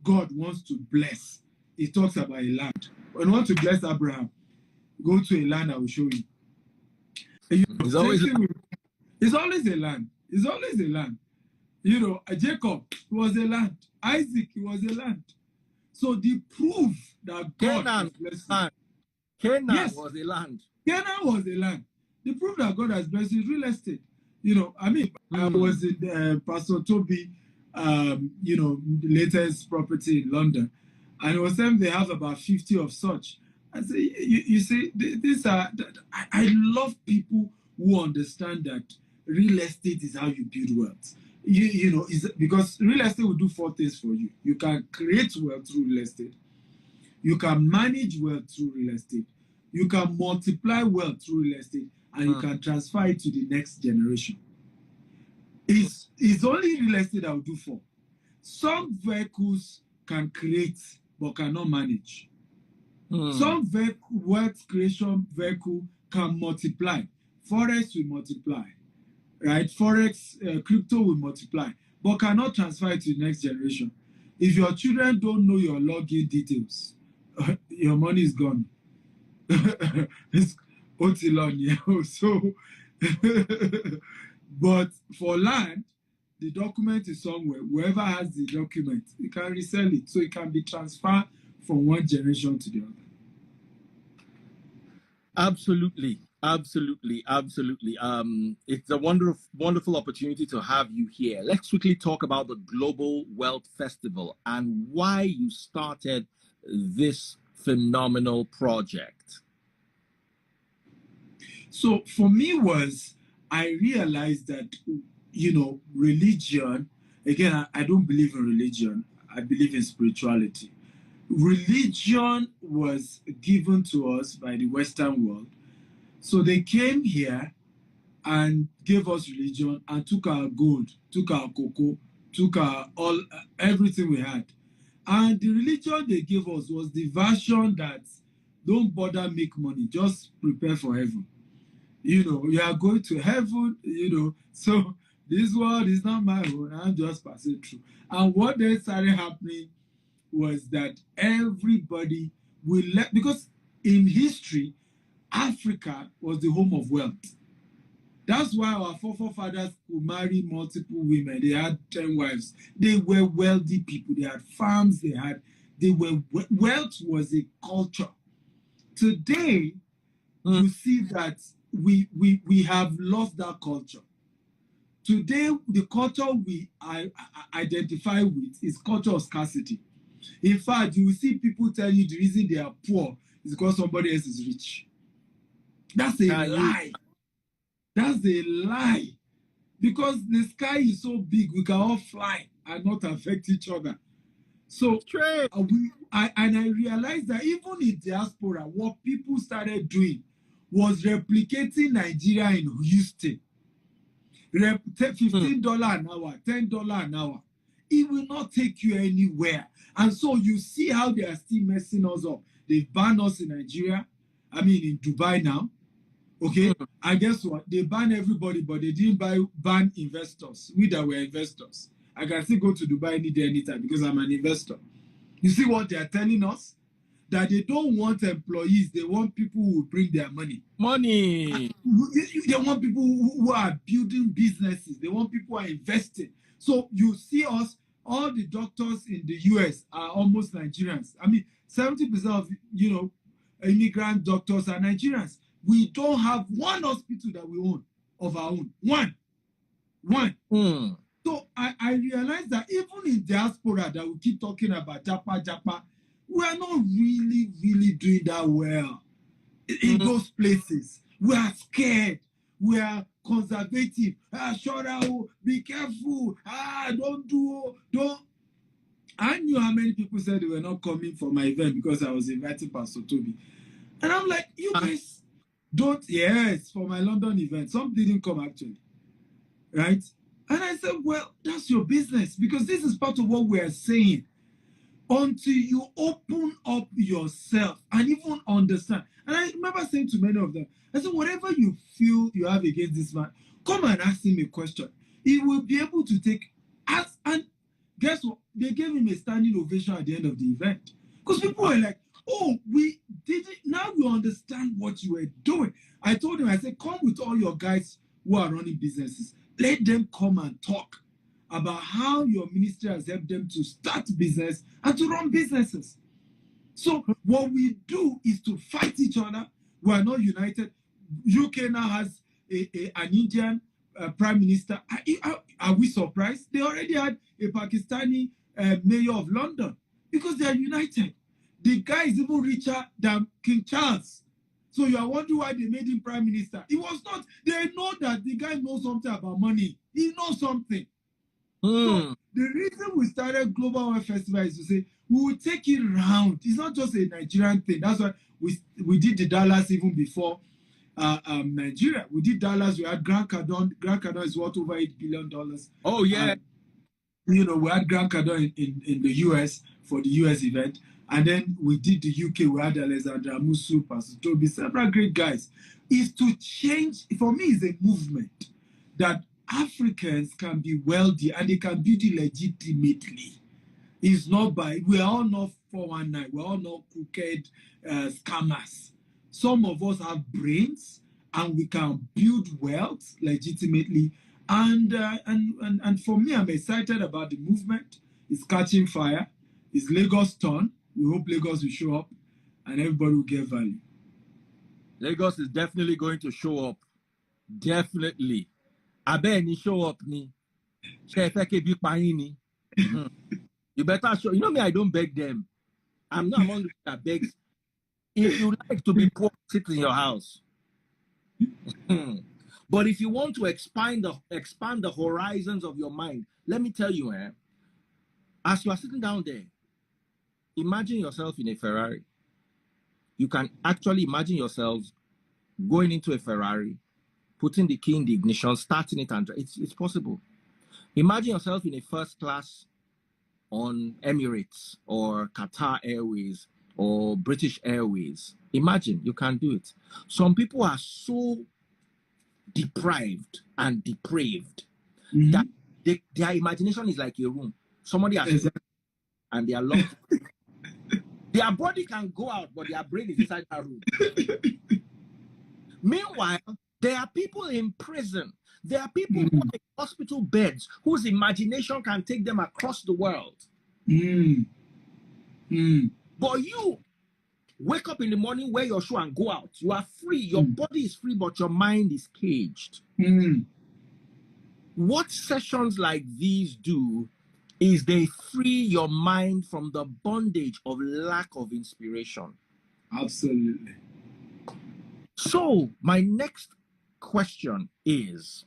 God wants to bless, He talks about a land. When you want to bless Abraham, go to a land I will show you. It's always a land. It's always a land. Jacob was a land. Isaac was a land. So the proof that God has blessed Canaan was a land. Canaan was a land. The proof that God has blessed is real estate. I was in Pastor Toby, the latest property in London, and it was saying they have about 50 of such. I say, you see, these are. I love people who understand that real estate is how you build wealth. Because real estate will do 4 things for you. You can create wealth through real estate. You can manage wealth through real estate. You can multiply wealth through real estate, and you can transfer it to the next generation. It's only real estate that will do 4. Some vehicles can create but cannot manage. Some wealth creation vehicle can multiply. Forex will multiply, right? Forex, crypto will multiply, but cannot transfer it to the next generation. If your children don't know your login details, your money is gone. It's Otilon, so. But for land, the document is somewhere. Whoever has the document, you can resell it, so it can be transferred from one generation to the other. Absolutely. Absolutely, absolutely. It's a wonderful opportunity to have you here. Let's quickly talk about the Global Wealth Festival and why you started this phenomenal project. So for me was I realized that religion. Again, I don't believe in religion. I believe in spirituality. Religion was given to us by the Western world. So they came here and gave us religion and took our gold, took our cocoa, took our everything we had. And the religion they gave us was the version that don't bother make money, just prepare for heaven. You are going to heaven, so this world is not my own, I'm just passing through. And what then started happening was that everybody will let, because in history, Africa was the home of wealth. That's why our forefathers could marry multiple women. They had 10 wives. They were wealthy people. They had farms. Wealth was a culture. Today, you see that we have lost that culture. Today, the culture we identify with is culture of scarcity. In fact, you will see people tell you the reason they are poor is because somebody else is rich. That's a lie. That's a lie. Because the sky is so big, we can all fly and not affect each other. So I realized that even in diaspora, what people started doing was replicating Nigeria in Houston. $15 an hour, $10 an hour. It will not take you anywhere. And so you see how they are still messing us up. They've banned us in Nigeria. I mean, in Dubai now. Okay? And guess what? They banned everybody, but they didn't ban investors. We that were investors. I can still go to Dubai any day, anytime because I'm an investor. You see what they are telling us? That they don't want employees. They want people who will bring their money. Money. They want people who are building businesses. They want people who are investing. So you see us, all the doctors in the US are almost Nigerians. I mean, 70% of, immigrant doctors are Nigerians. We don't have one hospital that we own of our own. One. So I realized that even in diaspora that we keep talking about Japa, we are not really doing that well in those places. We are scared. We are conservative. Shora, be careful. Don't. I knew how many people said they were not coming for my event because I was inviting Pastor Toby. And I'm like, you guys don't. Yes, for my London event. Some didn't come actually. Right? And I said, well, that's your business because this is part of what we are saying. Until you open up yourself and even understand. And I remember saying to many of them, I said, whatever you feel you have against this man, come and ask him a question. He will be able to ask. And guess what? They gave him a standing ovation at the end of the event. Because people were like, oh, we did it. Now we understand what you were doing. I told him, I said, come with all your guys who are running businesses. Let them come and talk about how your ministry has helped them to start business and to run businesses. So what we do is to fight each other. We are not united. UK now has an Indian prime minister. Are we surprised? They already had a Pakistani mayor of London because they are united. The guy is even richer than King Charles. So you are wondering why they made him prime minister. It was not. They know that the guy knows something about money. He knows something. So the reason we started Global Wealth Festival is to say we will take it round. It's not just a Nigerian thing. That's why we did the Dallas even before Nigeria. We did Dallas. We had Grant Cardone. Grant Cardone is worth over $8 billion. Oh yeah. We had Grant Cardone in the US for the US event. And then we did the UK. We had Alexandra Musu, Pastor Toby, several great guys. Is to change. For me, it's a movement that Africans can be wealthy and they can build it legitimately. It's not we're all not 419, we're all not crooked scammers. Some of us have brains and we can build wealth legitimately. And for me, I'm excited about the movement. It's catching fire. It's Lagos turn. We hope Lagos will show up and everybody will get value. Lagos is definitely going to show up. Definitely. Abeni show up ni. You better show. You know me, I don't beg them. I'm not among the people that begs. If you like to be poor, sit in your house. But if you want to expand the horizons of your mind, let me tell you, as you are sitting down there, imagine yourself in a Ferrari. You can actually imagine yourselves going into a Ferrari, putting the key in the ignition, starting it, and it's possible. Imagine yourself in a first class on Emirates or Qatar Airways or British Airways. Imagine, you can do it. Some people are so deprived and depraved that their imagination is like a room. Somebody has and they are locked. Their body can go out, but their brain is inside that room. Meanwhile, there are people in prison. There are people who are in hospital beds whose imagination can take them across the world. But you wake up in the morning, wear your shoe and go out. You are free. Your body is free, but your mind is caged. What sessions like these do is they free your mind from the bondage of lack of inspiration. Absolutely. So my next question is,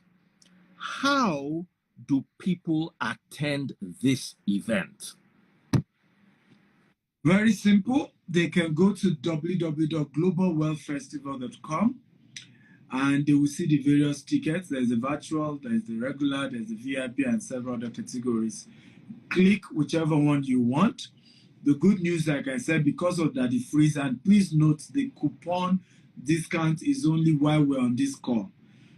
how do people attend this event? Very simple. They can go to www.globalwealthfestival.com and they will see the various tickets. There's the virtual, there's the regular, there's the VIP, and several other categories. Click whichever one you want. The good news, like I said, because of that, the freeze, and please note the coupon discount is only while we're on this call.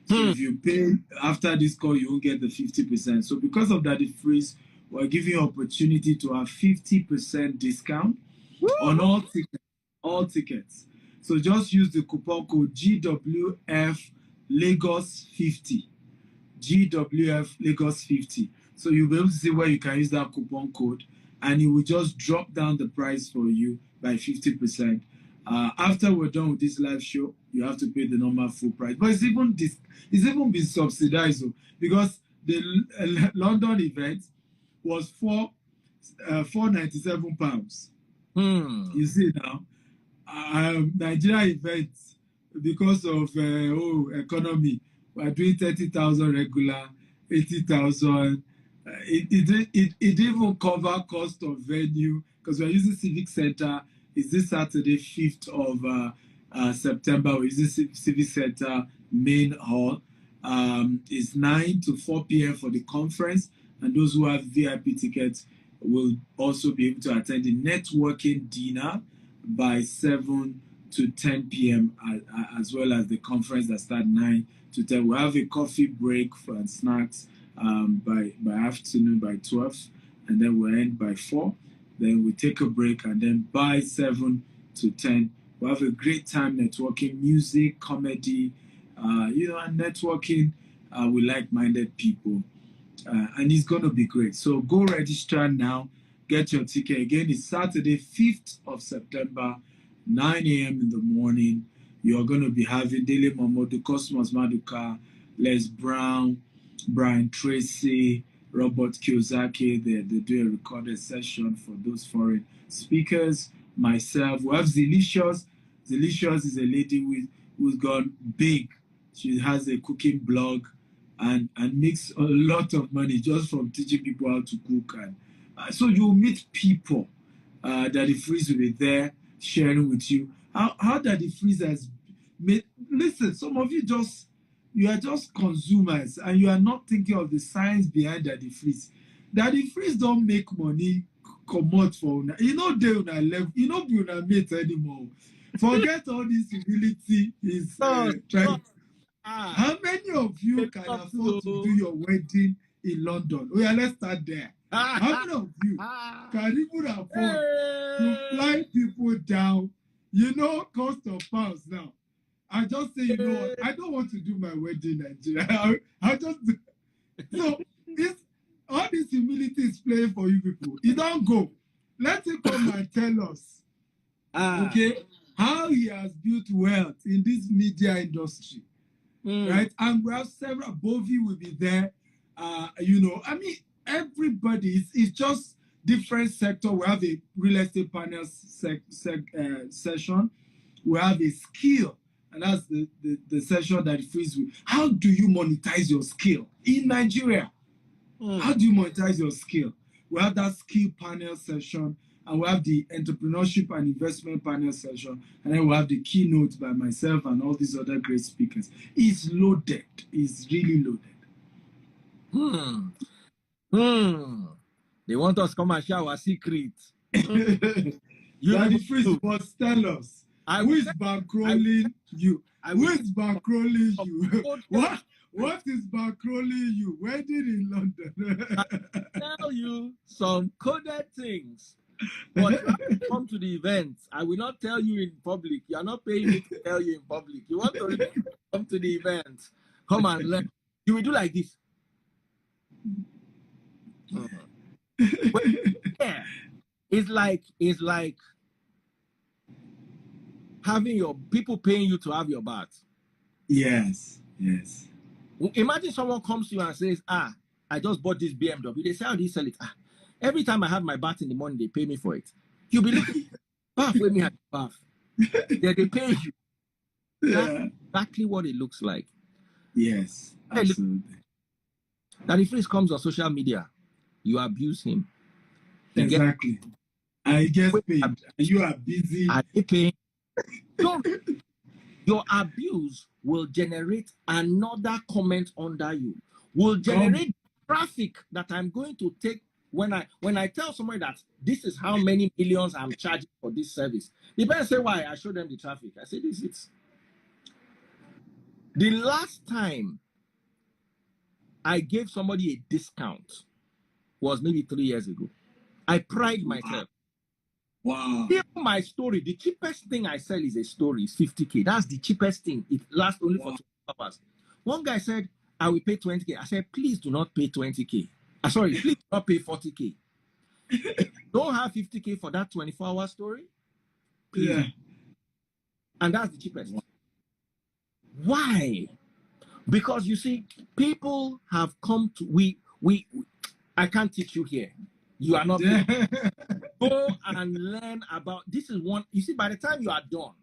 So if you pay after this call, you won't get the 50%. So because of that, the freeze, we're giving you opportunity to have 50% discount on all tickets. So just use the coupon code GWF Lagos 50. GWF Lagos 50. So you'll be able to see where you can use that coupon code, and it will just drop down the price for you by 50%. After we're done with this live show, you have to pay the normal full price. But it's even been subsidized because the London event was £497. You see now, Nigeria events, because of economy, we're doing 30,000 regular, 80,000. It even cover cost of venue because we're using Civic Center. It's this Saturday, 5th of September. We're using Civic Center main hall. It's 9 to 4 p.m. for the conference, and those who have VIP tickets will also be able to attend the networking dinner by 7 to 10 p.m. As well as the conference that starts 9 to 10. We'll have a coffee break and snacks by afternoon by 12, and then we'll end by 4. Then we take a break, and then by 7 to 10, we'll have a great time networking, music, comedy, and networking with like-minded people. And it's going to be great. So go register now. Get your ticket. Again, it's Saturday, 5th of September, 9 a.m. in the morning. You're going to be having Dele Momodu, Cosmos Maduka, Les Brown, Brian Tracy, Robert Kiyosaki. They do a recorded session for those foreign speakers. Myself. We have Zelicious. Zelicious is a lady who's gone big. She has a cooking blog and makes a lot of money just from teaching people how to cook. And so you'll meet people that the freeze will be there sharing with you how that the freeze has made. Listen, some of you are just consumers and you are not thinking of the science behind that the freeze. That the freeze don't make money come out for una. They una level. Be una mate anymore. Forget all this humility is trying. How many of you can afford to do your wedding in London? Oh yeah, let's start there. How many of you can even afford to fly people down? Cost of pounds now. I just say, what? I don't want to do my wedding in Nigeria. I just do. So all this humility is playing for you people. You don't go. Let him come and tell us. Okay? how he has built wealth in this media industry, right? And we have several. Bovi will be there. You know, I mean, everybody. It's just different sector. We have a real estate panel session. We have a skill, and that's the session that frees with. How do you monetize your skill in Nigeria? How do you monetize your skill? We have that skill panel session, and we have the entrepreneurship and investment panel session, and then we have the keynote by myself and all these other great speakers. It's loaded. It's really loaded. They want us to come and share our secrets. Daddy Freeze must tell us who is bankrolling you. Who is bankrolling you? What is bankrolling you? Wedding in London. I'll tell you some coded things. But you have to come to the event. I will not tell you in public. You are not paying me to tell you in public. You want to come to the event. Come and learn. You will do like this. Yeah. It's like having your people paying you to have your bath. Yes. Imagine someone comes to you and says, I just bought this BMW. They say, how do you sell it? Every time I have my bath in the morning, they pay me for it. You'll be looking, bath, let me have bath. They pay you. Yeah. That's exactly what it looks like. Yes, absolutely. That if he comes on social media, you abuse him. Exactly. And he gets paid. And you are busy. Are they paying? Your abuse will generate another comment under you. Will generate traffic that I'm going to take when I tell somebody that this is how many millions I'm charging for this service. The person say why? I show them the traffic. I say this is the last time I gave somebody a discount was maybe 3 years ago. I pride myself. Wow. Even my story, the cheapest thing I sell is a story, is 50K. That's the cheapest thing. It lasts only for 2 hours. One guy said, I will pay 20K. I said, please do not pay 20K. Sorry, please do not pay 40K. Don't have 50K for that 24-hour story. Please. Yeah. And that's the cheapest. Why? Because you see, people have come to I can't teach you here. You are not go and learn about this is one. You see, by the time you are done,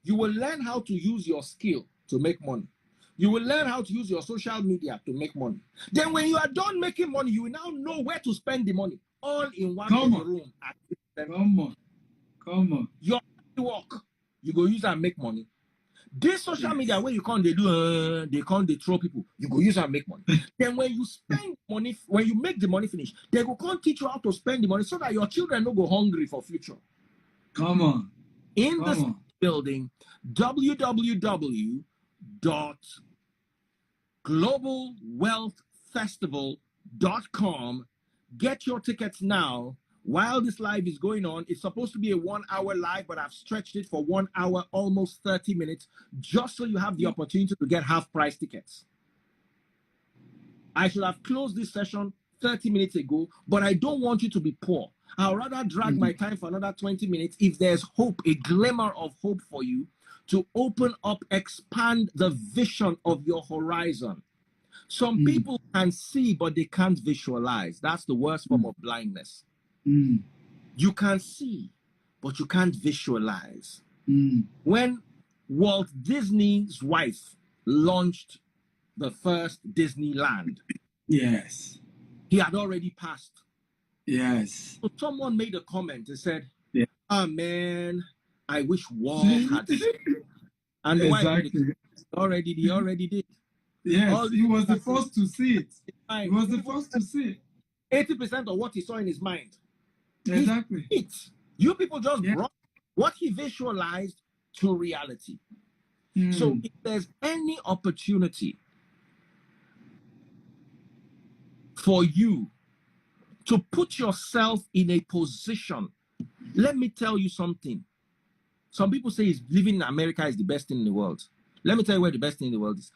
you will learn how to use your skill to make money. You will learn how to use your social media to make money. Then when you are done making money, you will now know where to spend the money. All in one room. Come on. Your work, you go use and make money. This social media where you can't they throw people, you go use and make money. Then when you spend money, when you make the money finish, they go can't teach you how to spend the money so that your children don't go hungry for future. Come on. In this building, www.globalwealthfestival.com. Get your tickets now. While this live is going on, it's supposed to be a 1 hour live, but I've stretched it for 1 hour, almost 30 minutes, just so you have the opportunity to get half price tickets. I should have closed this session 30 minutes ago, but I don't want you to be poor. I'll rather drag my time for another 20 minutes if there's hope, a glimmer of hope for you to open up, expand the vision of your horizon. Some people can see, but they can't visualize. That's the worst form of blindness. You can see, but you can't visualize. When Walt Disney's wife launched the first Disneyland, yes, he had already passed. Yes. So someone made a comment and said, man, I wish Walt had seen. And the wife he already did. Yes, he was the first to see it. He was the first to see it. 80% of what he saw in his mind. Exactly. You people just brought what he visualized to reality. So if there's any opportunity for you to put yourself in a position, let me tell you something. Some people say living in America is the best thing in the world. Let me tell you where the best thing in the world is.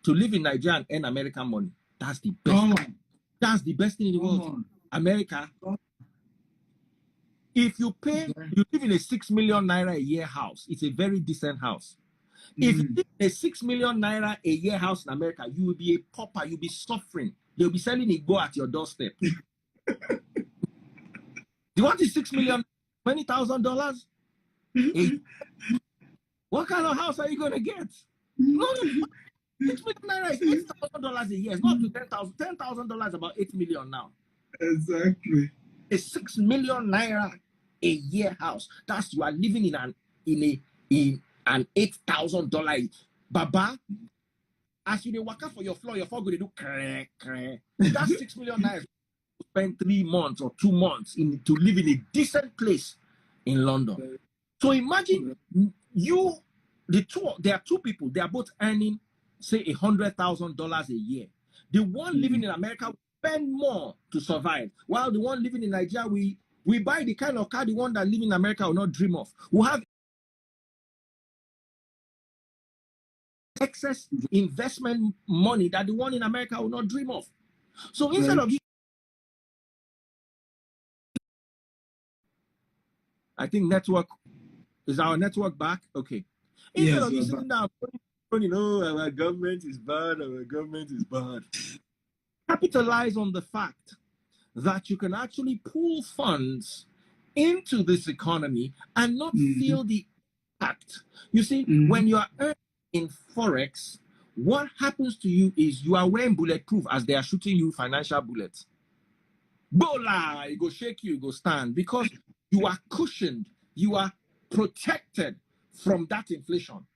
To live in Nigeria and earn American money. That's the best. That's the best thing in the world. America. If you live in a 6 million naira a year house, it's a very decent house. If you live in a 6 million naira a year house in America, you will be a pauper, you'll be suffering. They'll be selling a go at your doorstep. Do you want the 6 million, $20,000? What kind of house are you going to get? No, 6 million naira is $8,000 a year. It's not to $10,000. $10,000 about 8 million now. Exactly. A 6 million naira a year house. That's you are living in an $8,000. Baba, as you walk out for your floor going to do crack. That's 6 million naira. Spend 3 months or 2 months to live in a decent place in London. So imagine there are two people, they are both earning, say, $100,000 a year. The one living in America spend more to survive, while the one living in Nigeria, we buy the kind of car the one that live in America will not dream of. We have excess investment money that the one in America will not dream of. So instead of I think is our network back? Okay. Instead of you sitting down, our government is bad, capitalize on the fact that you can actually pool funds into this economy and not feel the impact. You see, when you are earning in Forex, what happens to you is you are wearing bulletproof as they are shooting you financial bullets. Bola, it go shake you, it go stand, because you are cushioned, you are protected from that inflation.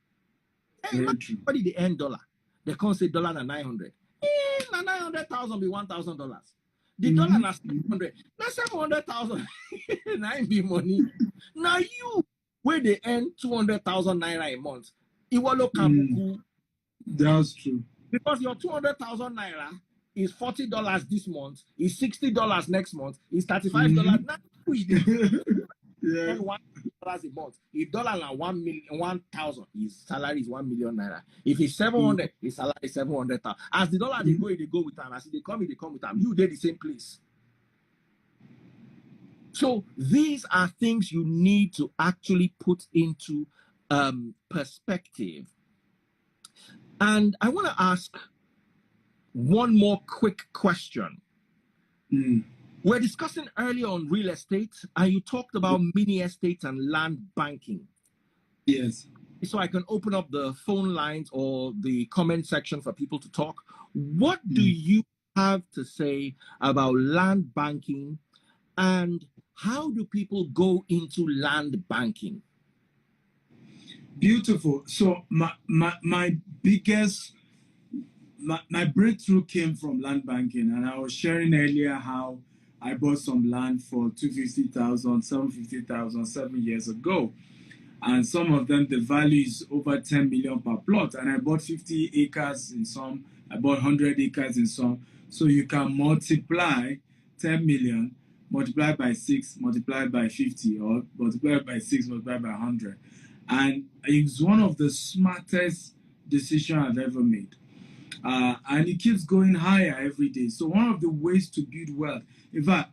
Everybody the end dollar, they can't say dollar na 900. Na 900,000 be $1,000. The dollar na 700. Na 700,000. Na be money. Now you where they earn 200,000 naira a month. Iwalo Kambuku. That's true. Because your 200,000 naira is $40 this month, is $60 next month, is $35. Now yeah. $1 a month. If dollar na 1,000, his salary is 1 million naira. If it's 700, his salary is 700,000. As the dollar they go with them. As they come with them. You did the same place. So these are things you need to actually put into perspective. And I want to ask one more quick question. We're discussing earlier on real estate, and you talked about mini estates and land banking. Yes. So I can open up the phone lines or the comment section for people to talk. What do you have to say about land banking, and how do people go into land banking? Beautiful. So my biggest my breakthrough came from land banking, and I was sharing earlier how I bought some land for 250,000, 750,000 7 years ago, and some of them the value is over 10 million per plot. And I bought 50 acres in some, I bought 100 acres in some. So you can multiply 10 million, multiply by 6, multiply by 50, or multiply by 6, multiply by 100. And it's one of the smartest decisions I've ever made. And it keeps going higher every day. So one of the ways to build wealth, in fact,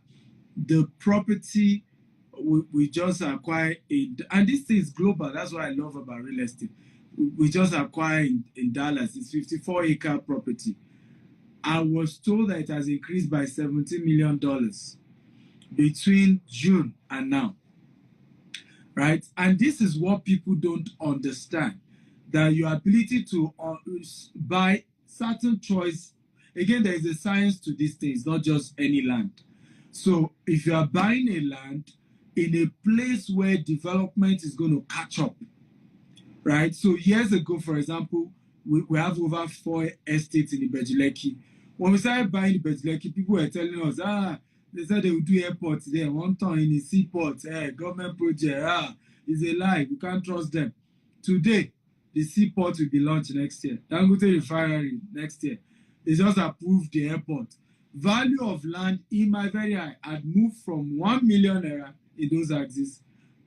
the property we just acquired, and this thing is global. That's what I love about real estate. We just acquired in Dallas. It's 54-acre property. I was told that it has increased by $17 million between June and now. Right? And this is what people don't understand, that your ability to buy certain choice, again, there is a science to these things, not just any land. So if you are buying a land in a place where development is going to catch up, right? So years ago, for example, we have over 4 estates in Ibejuleki. When we started buying Ibejuleki, people were telling us, they said they would do airports there, one time in the seaport, government project, it's a lie, we can't trust them. Today, the seaport will be launched next year. Dangote refinery next year. They just approved the airport. Value of land in my very eye had moved from 1 million naira in those axes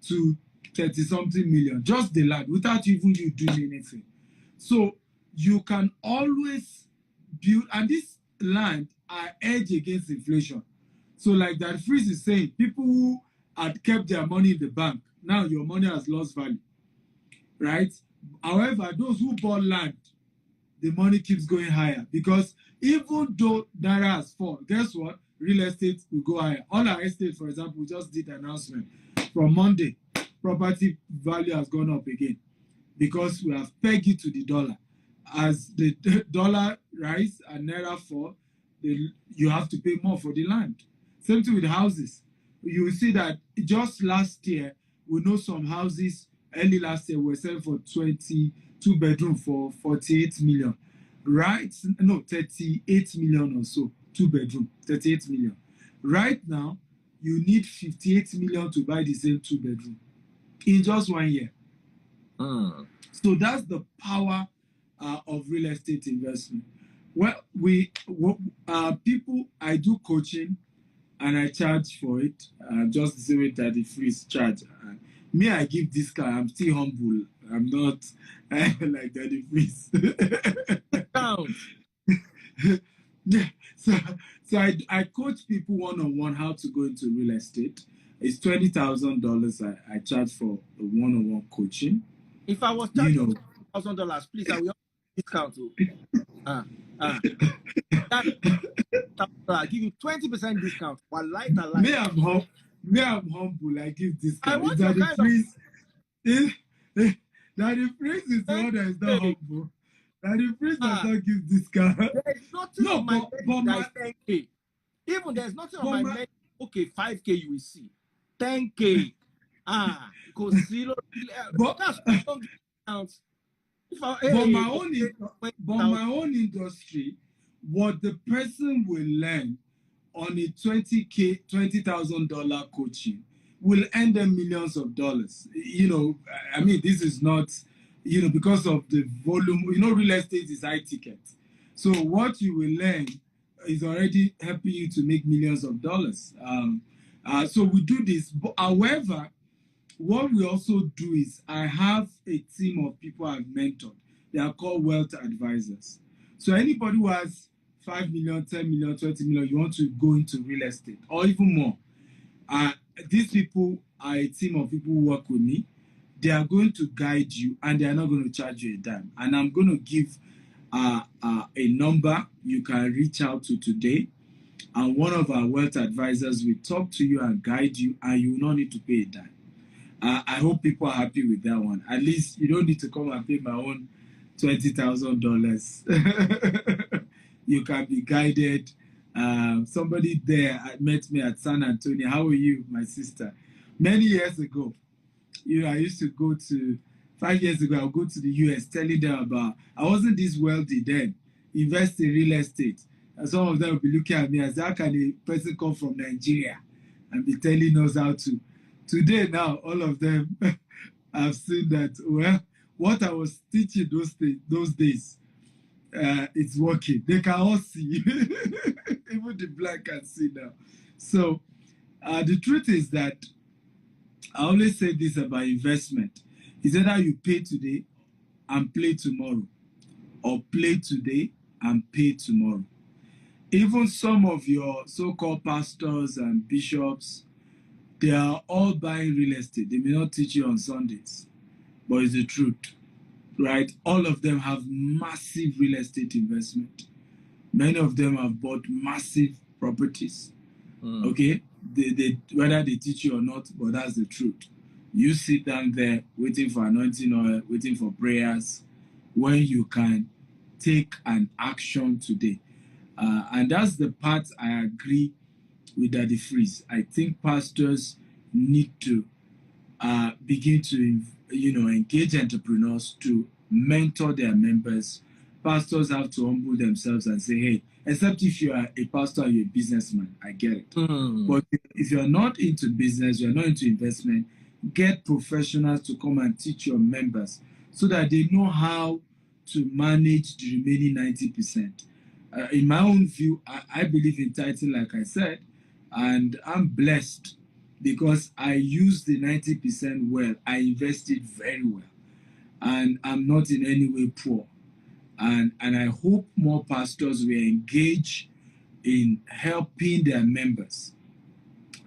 to 30-something million, just the land, without even you doing anything. So you can always build, and this land are hedged against inflation. So like that Freeze is saying, people who had kept their money in the bank. Now your money has lost value, right? However, those who bought land, the money keeps going higher because even though Naira has fallen, guess what? Real estate will go higher. On our estate, for example, we just did an announcement. From Monday, property value has gone up again because we have pegged it to the dollar. As the dollar rise and Naira fall, you have to pay more for the land. Same thing with houses. You will see that just last year, we know some houses early last year were selling for 22 bedroom for 48 million. Right? No, 38 million or so. 2 bedroom, 38 million. Right now, you need 58 million to buy the same 2 bedroom in just 1 year. So that's the power of real estate investment. Well, people, I do coaching and I charge for it, just the same way that the freeze charge. Me, I give discount. I'm still humble. I'm not like that. The freeze. Yeah. So I coach people one-on-one how to go into real estate. It's $20,000 I charge for a one-on-one coaching. If I was charging $1,000, please, I will discount. I give you 20% discount. Me, I'm humble. I give discount. I want your kind freeze. Now the freeze is the one that is not humble. Now the freeze does not give discount. There's nothing on my that is 10K. Even there's nothing on my menu. Okay, 5K you will see. 10K. Because zero. But that's don't give discounts. But my own industry, what the person will learn on a $20,000 coaching will earn them millions of dollars. You know, I mean, this is not, you know, because of the volume. You know, real estate is high ticket. So what you will learn is already helping you to make millions of dollars. So we do this. But, however, what we also do is I have a team of people I've mentored. They are called wealth advisors. So anybody who has 5 million, 10 million, 20 million, you want to go into real estate or even more. These people are a team of people who work with me. They are going to guide you and they are not going to charge you a dime. And I'm going to give a number you can reach out to today. And one of our wealth advisors will talk to you and guide you, and you will not need to pay a dime. I hope people are happy with that one. At least you don't need to come and pay my own $20,000. You can be guided. Somebody there met me at San Antonio. How are you, my sister? Many years ago, you know, I used to go to, 5 years ago, I would go to the US telling them about, I wasn't this wealthy then, invest in real estate. And some of them would be looking at me as, how can a person come from Nigeria and be telling us how to? Today, now, all of them have seen that, well, what I was teaching those days, it's working. They can all see. Even the blind can see now. So the truth is that I always say this about investment. It's either you pay today and play tomorrow, or play today and pay tomorrow. Even some of your so-called pastors and bishops, they are all buying real estate. They may not teach you on Sundays, but it's the truth, right? All of them have massive real estate investment. Many of them have bought massive properties. Okay, whether they teach you or not, but that's the truth. You sit down there waiting for anointing oil, waiting for prayers, when you can take an action today. And that's the part I agree with Daddy Freeze. I think pastors need to begin to, engage entrepreneurs to mentor their members. Pastors have to humble themselves and say, hey, except if you are a pastor or you're a businessman, I get it. But if you're not into business, you're not into investment, get professionals to come and teach your members so that they know how to manage the remaining 90%. In my own view, I believe in tithing, like I said, and I'm blessed because I use the 90% well. I invested very well, and I'm not in any way poor. And I hope more pastors will engage in helping their members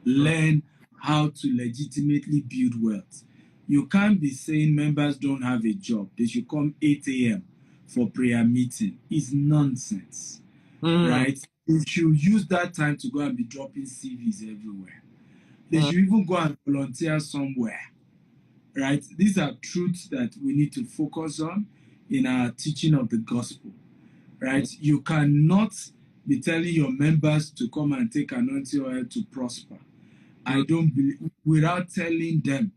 learn how to legitimately build wealth. You can't be saying members don't have a job. They should come 8 a.m. for prayer meeting. It's nonsense, right? They should use that time to go and be dropping CVs everywhere. They should even go and volunteer somewhere, right? These are truths that we need to focus on in our teaching of the gospel, right? You cannot be telling your members to come and take anointing oil to prosper. I don't believe, without telling them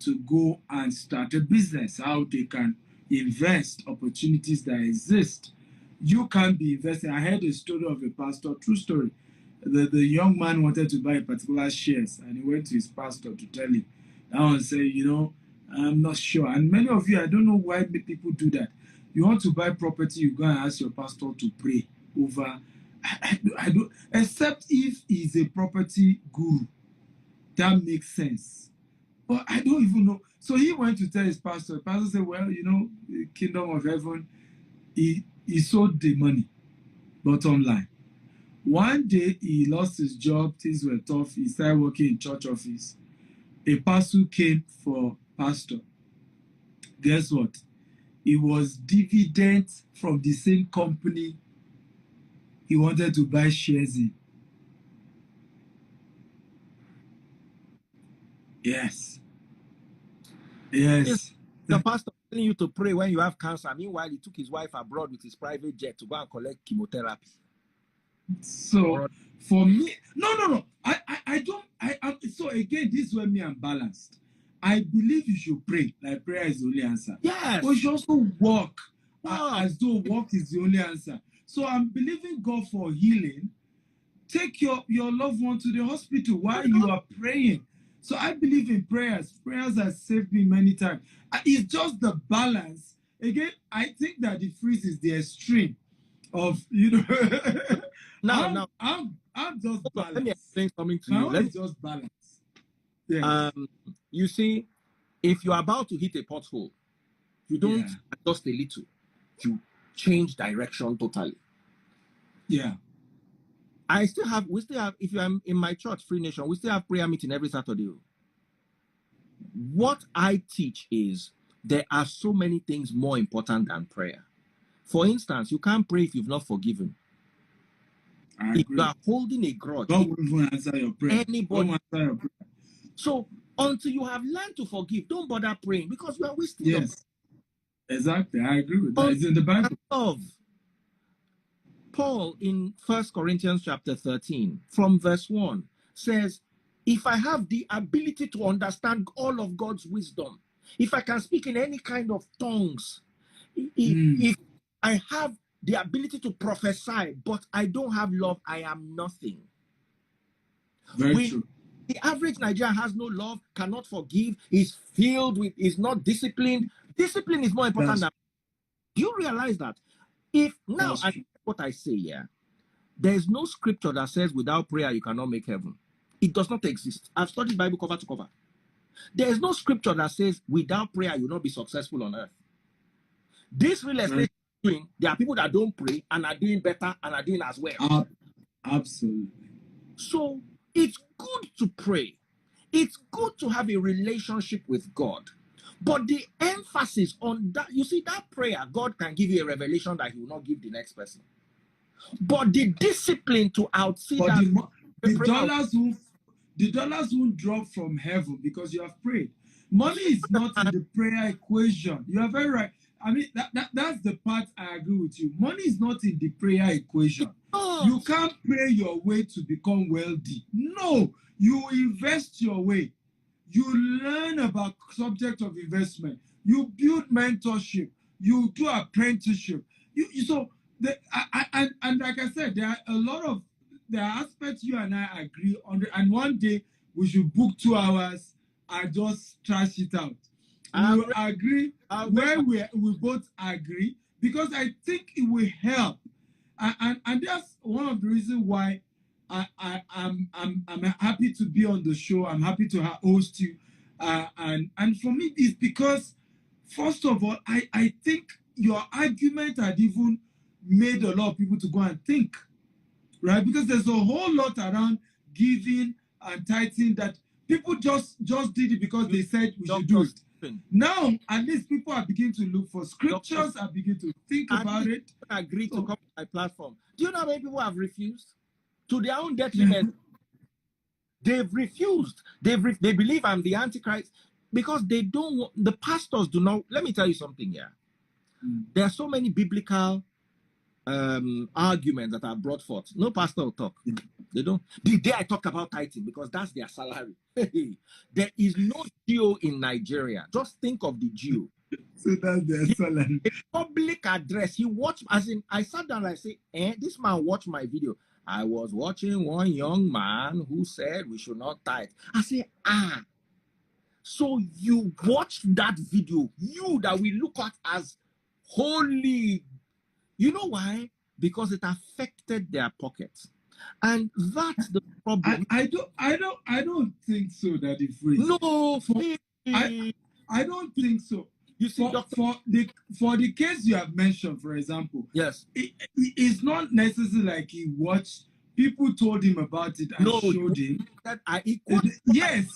to go and start a business, how they can invest opportunities that exist. You can't be investing. I heard a story of a pastor, true story. The young man wanted to buy a particular shares and he went to his pastor to tell him. That one said, I'm not sure. And many of you, I don't know why people do that. You want to buy property, you go and ask your pastor to pray over. I don't, except if he's a property guru. That makes sense. But I don't even know. So he went to tell his pastor. The pastor said, well, the kingdom of heaven, he sold the money, bottom line. One day he lost his job, things were tough. He started working in church office. A pastor came for pastor. Guess what? It was dividend from the same company he wanted to buy shares in. Yes. The pastor telling you to pray when you have cancer. Meanwhile, he took his wife abroad with his private jet to go and collect chemotherapy. So for me, no. I don't. So again, this is where me I'm balanced. I believe you should pray. Like prayer is the only answer. Yes. But you should also walk as though walk is the only answer. So I'm believing God for healing. Take your loved one to the hospital while you are praying. So I believe in prayers. Prayers have saved me many times. It's just the balance. Again, I think that the freeze is the extreme of, Now, I'm just balanced. Let me explain something to My you. own is just balance. Yes. You see, if you're about to hit a pothole, you don't adjust a little. You change direction totally. Yeah. We still have, if I'm in my church, Free Nation, we still have prayer meeting every Saturday. What I teach is there are so many things more important than prayer. For instance, you can't pray if you've not forgiven. If you are holding a grudge, God won't even answer your prayer. Anybody. Answer your prayer. So until you have learned to forgive, don't bother praying because you are wasting your prayer. Exactly. I agree with that. It's in the Bible. Paul in 1 Corinthians chapter 13 from verse 1 says, if I have the ability to understand all of God's wisdom, if I can speak in any kind of tongues, if I have the ability to prophesy, but I don't have love, I am nothing. Very true. The average Nigerian has no love, cannot forgive, is not disciplined. Discipline is more important than. Do you realize that? If now, and what I say here, there is no scripture that says without prayer you cannot make heaven. It does not exist. I've studied Bible cover to cover. There is no scripture that says without prayer you will not be successful on earth. This real estate doing, there are people that don't pray and are doing better and are doing as well. Absolutely. So it's good to pray. It's good to have a relationship with God. But the emphasis on that, you see, that prayer, God can give you a revelation that he will not give the next person. But the discipline to outsee that. The dollars won't drop from heaven because you have prayed. Money is not in the prayer equation. You are very right. I mean, that's the part I agree with you. Money is not in the prayer equation. You can't pray your way to become wealthy. No, you invest your way. You learn about subject of investment. You build mentorship. You do apprenticeship. And like I said, there are aspects you and I agree on. And one day we should book 2 hours and just trash it out. We will agree where we both agree because I think it will help. And that's one of the reasons why I'm happy to be on the show. I'm happy to host you. And for me, it's because, first of all, I think your argument had even made a lot of people to go and think, right? Because there's a whole lot around giving and tithing that people just did it because they said we should do it. Now, at least people are beginning to look for scriptures, are beginning to think about it. Agree to come to my platform. Do you know how many people have refused? To their own detriment. They've refused. They believe I'm the Antichrist because they don't want, the pastors do not. Let me tell you something here. There are so many biblical arguments that are brought forth. No pastor will talk. They don't. The day I talk about tithing, because that's their salary. There is no Geo in Nigeria. Just think of the Geo. So that's their salary. A public address. He watched, as in, I sat down and I say, this man watched my video. I was watching one young man who said we should not tithe. I say, so you watched that video, you that we look at as holy. You know why? Because it affected their pockets. And that's the problem. I don't think so, that it frees. No, I don't think so. You see, for the case you have mentioned, for example, yes, it's not necessarily like he watched. People told him about it and showed him. Yes,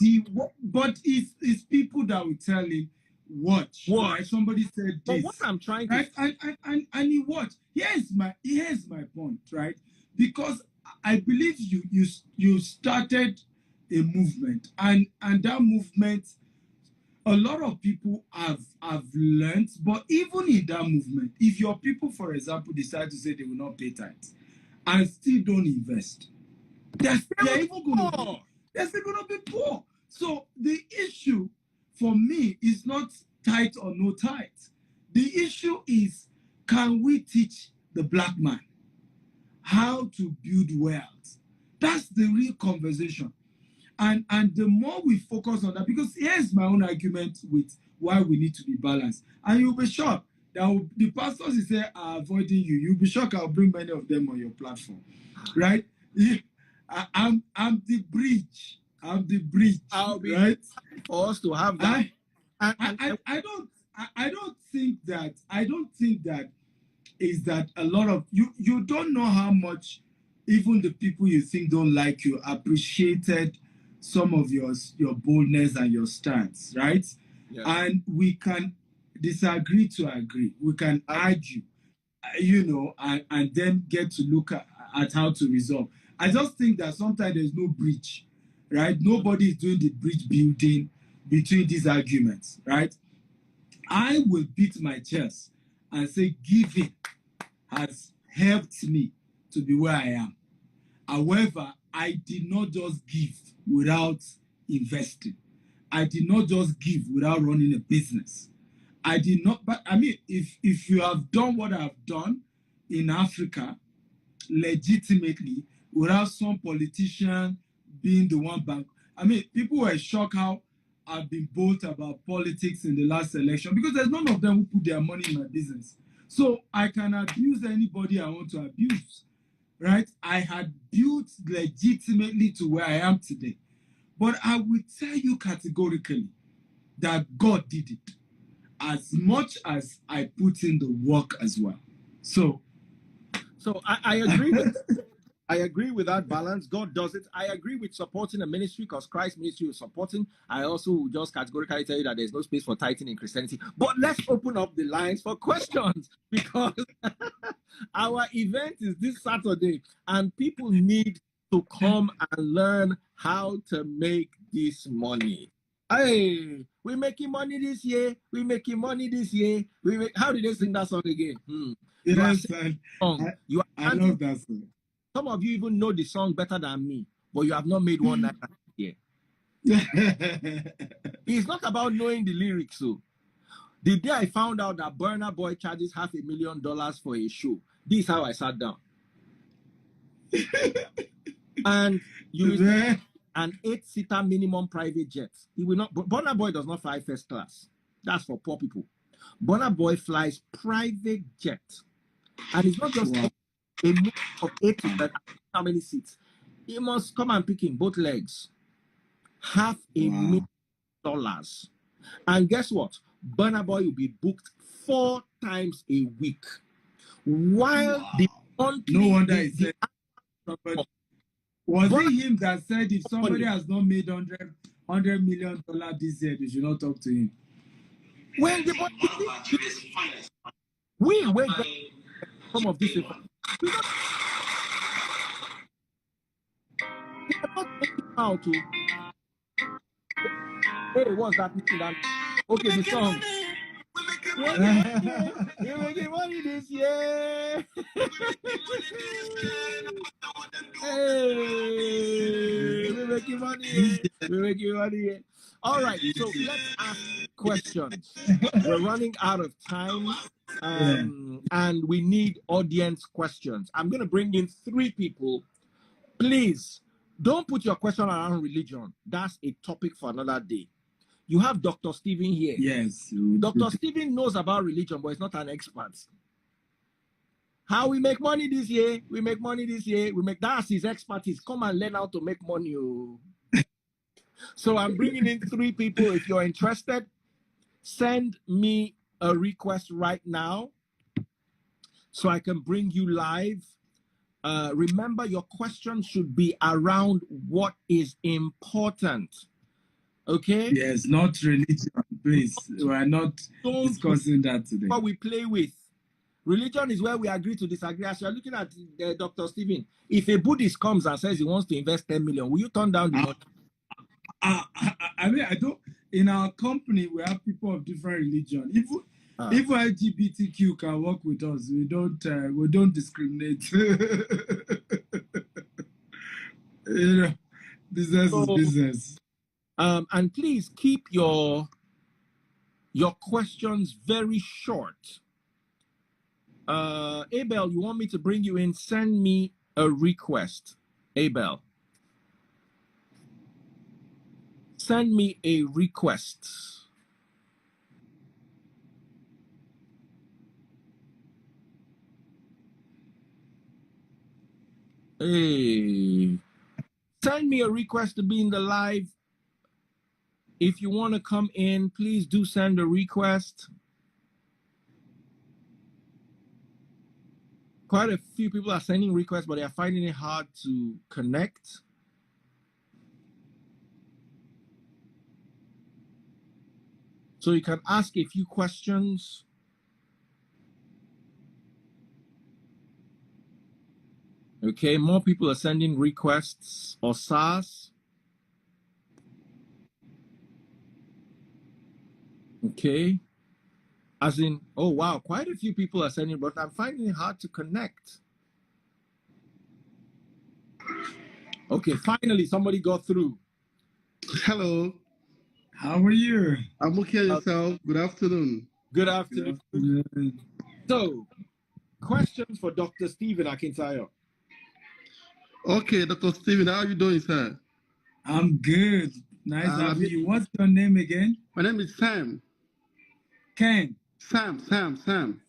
but it's people that will tell him, watch. Right? Somebody said this. But what I'm trying to and he watched. Here's my point, right? Because I believe you started a movement, and that movement, a lot of people have learned. But even in that movement, if your people, for example, decide to say they will not pay tithes and still don't invest, they're still going to be poor. So the issue for me is not tithe or no tithe. The issue is, can we teach the black man how to build wealth? That's the real conversation. And the more we focus on that, because here's my own argument with why we need to be balanced. And you'll be shocked that the pastors you say are avoiding you. You'll be shocked I'll bring many of them on your platform. Right? I'm the bridge. I'm the bridge. I'll be right for us to have that. I don't think that is that a lot of you don't know how much even the people you think don't like you appreciated some of your boldness and your stance, right? Yeah. And we can disagree to agree. We can argue, and then get to look at how to resolve. I just think that sometimes there's no bridge, right? Nobody is doing the bridge building between these arguments, right? I will beat my chest and say giving has helped me to be where I am. However, I did not just give without investing. I did not just give without running a business. I did not, but I mean, if you have done what I've done in Africa, legitimately, without some politician being the one bank. I mean, people were shocked how I've been bold about politics in the last election, because there's none of them who put their money in my business. So I can abuse anybody I want to abuse, right? I had built legitimately to where I am today. But I will tell you categorically that God did it, as much as I put in the work as well. So I agree with I agree with that balance. God does it. I agree with supporting a ministry because Christ's ministry is supporting. I also will just categorically tell you that there's no space for tithing in Christianity. But let's open up the lines for questions, because our event is this Saturday and people need to come and learn how to make this money. Hey, we're making money this year. We're making money this year. How did they sing that song again? Yes, I love that song. Some of you even know the song better than me, but you have not made one night yet. It's not about knowing the lyrics. So the day I found out that Burna Boy charges $500,000 for a show, this is how I sat down. And you an 8-seater minimum private jet. He will not. Burna Boy does not fly first class. That's for poor people. Burna Boy flies private jet, and it's not just a move of 8 to how many seats. He must come and pick in both legs. $500,000. And guess what? Burna Boy will be booked 4 times a week. While the country, no wonder he said, was it him that said if somebody has not made $100 million this year, they should not talk to him. When the we get some of this information, we are not taking how to. Hey, what's that? Okay, the song. We're making money this year. Hey, we're making money. We're making money. All right, so let's ask questions. We're running out of time, and we need audience questions. I'm going to bring in 3 people. Please don't put your question around religion. That's a topic for another day. You have Dr. Stephen here. Yes. Dr. Stephen knows about religion, but he's not an expert. How we make money this year? We make money this year. That's his expertise. Come and learn how to make money. So I'm bringing in 3 people. If you're interested, send me a request right now so I can bring you live. Remember, your question should be around what is important. Okay? Yes, not religion, please. We are not discussing that today. What we play with. Religion is where we agree to disagree. As you're looking at Dr. Stephen, if a Buddhist comes and says he wants to invest 10 million, will you turn down the money? I mean, I don't. In our company, we have people of different religion. If LGBTQ can work with us, we don't discriminate. Business is business. And please keep your questions very short. Abel, you want me to bring you in? Send me a request. Abel, send me a request. Hey, send me a request to be in the live. If you want to come in, please do send a request. Quite a few people are sending requests, but they are finding it hard to connect. So you can ask a few questions. Okay, more people are sending requests or SARS. Okay. As in, oh wow, quite a few people are sending, but I'm finding it hard to connect. Okay, finally somebody got through. Hello. How are you? I'm okay. Yourself? Good afternoon. Good afternoon. Good afternoon. So, questions for Dr. Stephen Akintayo. Okay, Dr. Stephen, how are you doing, sir? I'm good. Nice having you. What's your name again? My name is Sam. Ken. Sam. Sam,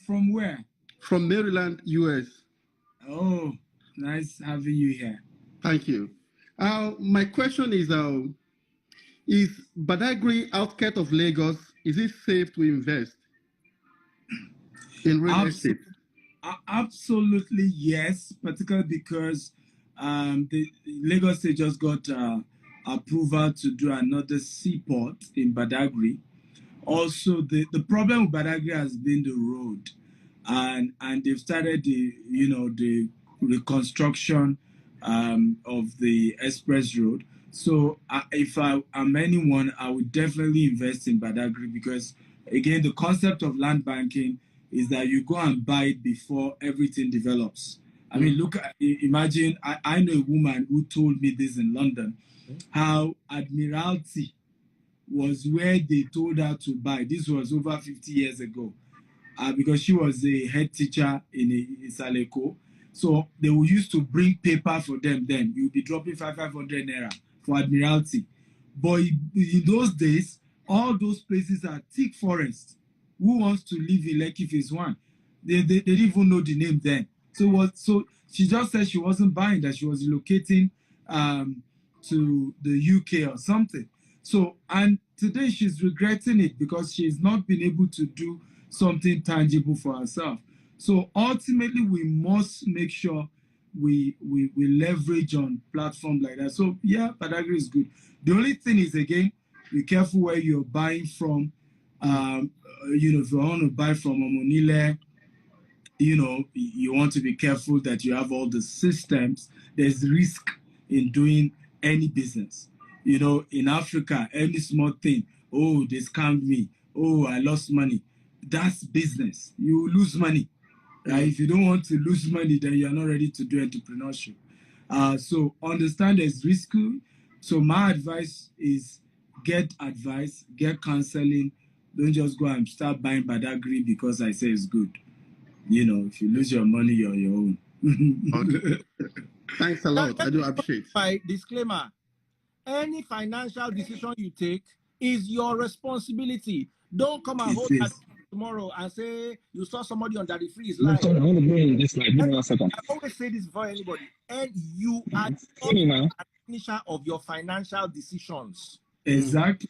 from where? From Maryland, US. Oh, nice having you here. Thank you. My question is Badagry outskirt of Lagos, is it safe to invest in real estate? Absolutely yes, particularly because the Lagos State just got approval to do another seaport in Badagry. Also, the problem with Badagry has been the road, and they've started the reconstruction of the express road. So if I'm anyone, I would definitely invest in Badagry because, again, the concept of land banking is that you go and buy it before everything develops. I mean, imagine, I know a woman who told me this in London, how Admiralty was where they told her to buy. This was over 50 years ago because she was a head teacher in Saleko. So they used to bring paper for them then. You'll be dropping 500 naira for Admiralty. But in those days, all those places are thick forest. Who wants to live in Lekki Phase 1? They didn't even know the name then. So she just said she wasn't buying, that she was relocating to the UK or something. So, and today she's regretting it because she's not been able to do something tangible for herself. So ultimately, we must make sure we leverage on platforms like that. So yeah, Badagry is good. The only thing is, again, be careful where you're buying from. If you want to buy from Omonile, you want to be careful that you have all the systems. There's risk in doing any business. In Africa, any small thing, oh, they scammed me, oh, I lost money. That's business. You lose money. Right? If you don't want to lose money, then you're not ready to do entrepreneurship. So understand there's risk. So my advice is get advice, get counseling. Don't just go and start buying Badagry because I say it's good. If you lose your money, you're your own. Okay. Thanks a lot. I do appreciate. My disclaimer: any financial decision you take is your responsibility. Don't come and hold that tomorrow and say you saw somebody on Daddy Free's live. I want to go in this live. Give me 1 second. I always say this before anybody, and you are the finisher of your financial decisions. Exactly.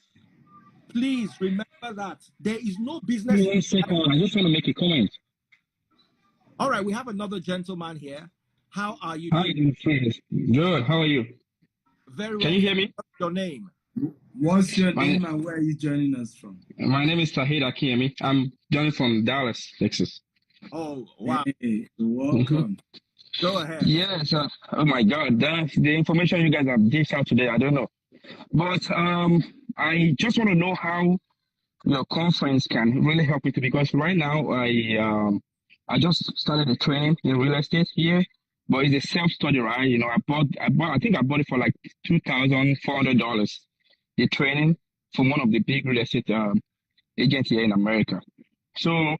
Please remember that there is no business. Give me 1 second. I just want to make a comment. All right, we have another gentleman here. How are you doing? Hi, friends. Good. How are you? Very well. Can you hear me? What's your name? What's your name and where are you joining us from? My name is Tahid Akiemi. I'm joining from Dallas, Texas. Oh, wow. Hey, welcome. Go ahead. Yes. Oh, my God. That's the information you guys have dished out today. I don't know. But I just want to know how your conference can really help me, because right now I just started a training in real estate here, but it's a self-study, right? I think I bought it for like $2,400, the training from one of the big real estate agents here in America. So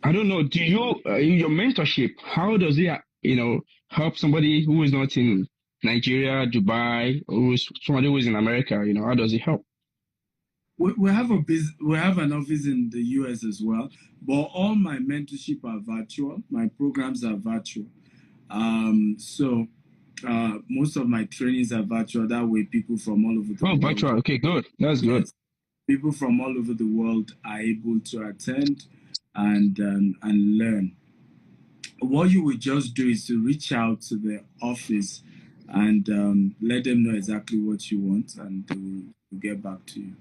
I don't know, do you, in your mentorship, how does it, help somebody who is not in Nigeria, Dubai, or somebody who is in America, how does it help? We have an office in the US as well, but all my mentorship are virtual. My programs are virtual. So most of my trainings are virtual. That way, people from all over the world. Oh, virtual. Okay, good. That's good. Yes, people from all over the world are able to attend and learn. What you would just do is to reach out to the office and let them know exactly what you want, and they will get back to you.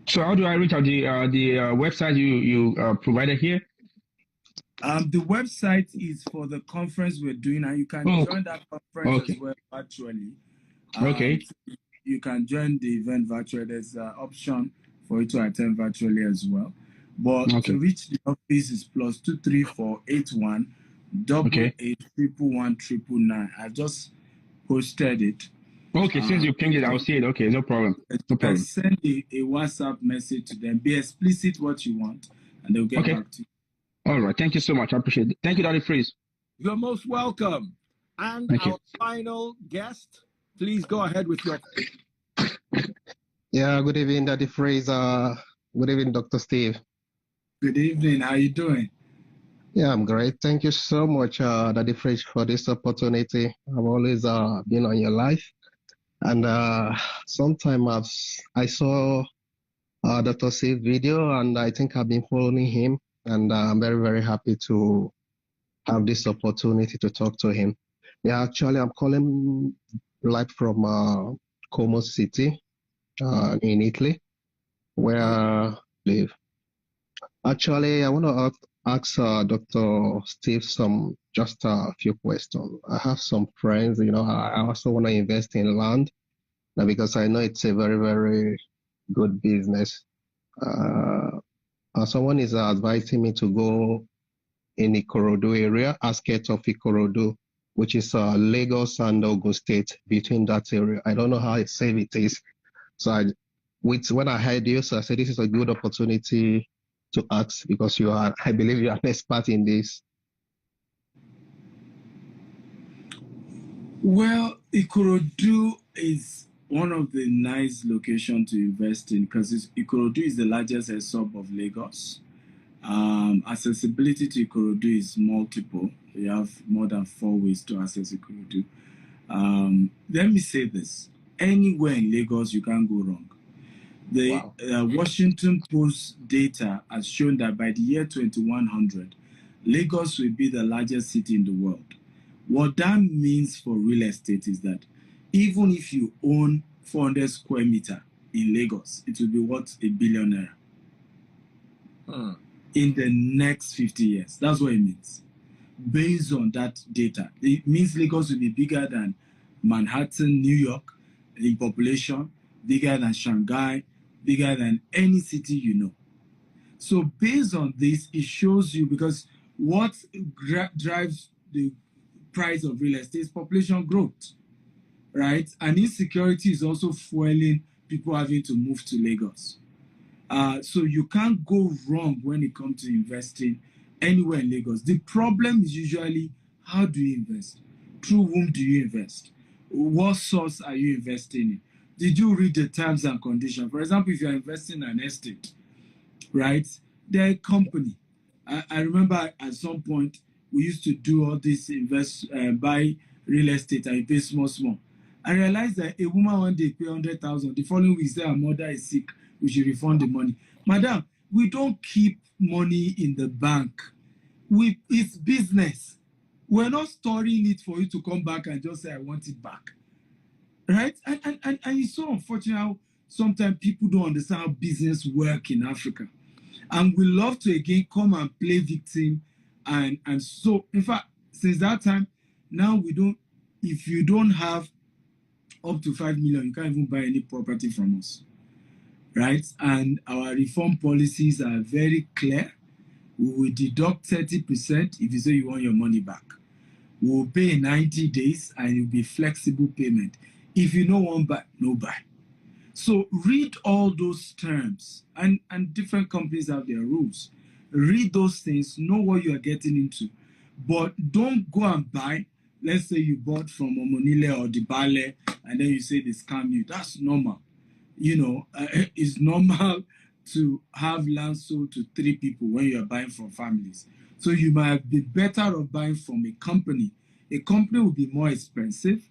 So how do I reach out? The website you provided here? The website is for the conference we're doing, and you can join that conference as well virtually. Okay. So you can join the event virtually. There's an option for you to attend virtually as well. But to reach the office is +23481 88811199. I just posted it. Okay, since you pinged it, I'll see it. Okay, no problem. No problem. Send a WhatsApp message to them. Be explicit what you want, and they'll get back to you. All right. Thank you so much. I appreciate it. Thank you, Daddy Freeze. You're most welcome. And our final guest, please go ahead with your. Yeah, good evening, Daddy Freeze. Good evening, Dr. Steve. Good evening. How are you doing? Yeah, I'm great. Thank you so much, Daddy Freeze, for this opportunity. I've always been on your life. And sometime I saw Dr. Steve's video, and I think I've been following him. And I'm very, very happy to have this opportunity to talk to him. Yeah, actually, I'm calling live from Como City in Italy, where I live. Actually, I want to ask Dr. Steve just a few questions. I have some friends, I also want to invest in land because I know it's a very, very good business. Someone is advising me to go in Ikorodu area, outskirts of Ikorodu, which is Lagos and Ogun State, between that area. I don't know how safe it is. So when I heard you, so I said this is a good opportunity to ask, because I believe you are an expert in this. Well, Ikorodu is one of the nice locations to invest in, because Ikorodu is the largest sub of Lagos. Accessibility to Ikorodu is multiple. You have more than 4 ways to access Ikorodu. Let me say this. Anywhere in Lagos, you can't go wrong. The Washington Post data has shown that by the year 2100, Lagos will be the largest city in the world, What that means for real estate is that even if you own 400 square meter in Lagos, it will be worth $1 billion in the next 50 years. That's what it means. Based on that data, it means Lagos will be bigger than Manhattan, New York in population, bigger than Shanghai, bigger than any city you know. So based on this, it shows you, because what drives the price of real estate is population growth, right? And insecurity is also fueling people having to move to Lagos. So you can't go wrong when it comes to investing anywhere in Lagos. The problem is usually, how do you invest? Through whom do you invest? What source are you investing in? Did you read the terms and conditions? For example, if you're investing in an estate, right? They're a company. I remember at some point we used to do all this buy real estate and you pay small. I realized that a woman one day pay 100,000. The following week say her mother is sick, we should refund the money. Madam, we don't keep money in the bank. It's business. We're not storing it for you to come back and just say I want it back, right? And it's so unfortunate how sometimes people don't understand how business work in Africa. And we love to again come and play victim. And so, in fact, since that time, now we don't, if you don't have up to 5 million, you can't even buy any property from us, right? And our reform policies are very clear. We will deduct 30% if you say you want your money back. We will pay in 90 days and it will be flexible payment. If you don't want buy, no buy. So read all those terms, and different companies have their rules. Read those things, know what you are getting into, but don't go and buy. Let's say you bought from Omonile or Dibale, and then you say they scam you. That's normal. You know, it's normal to have land sold to 3 people when you are buying from families. So you might be better off buying from a company. A company will be more expensive,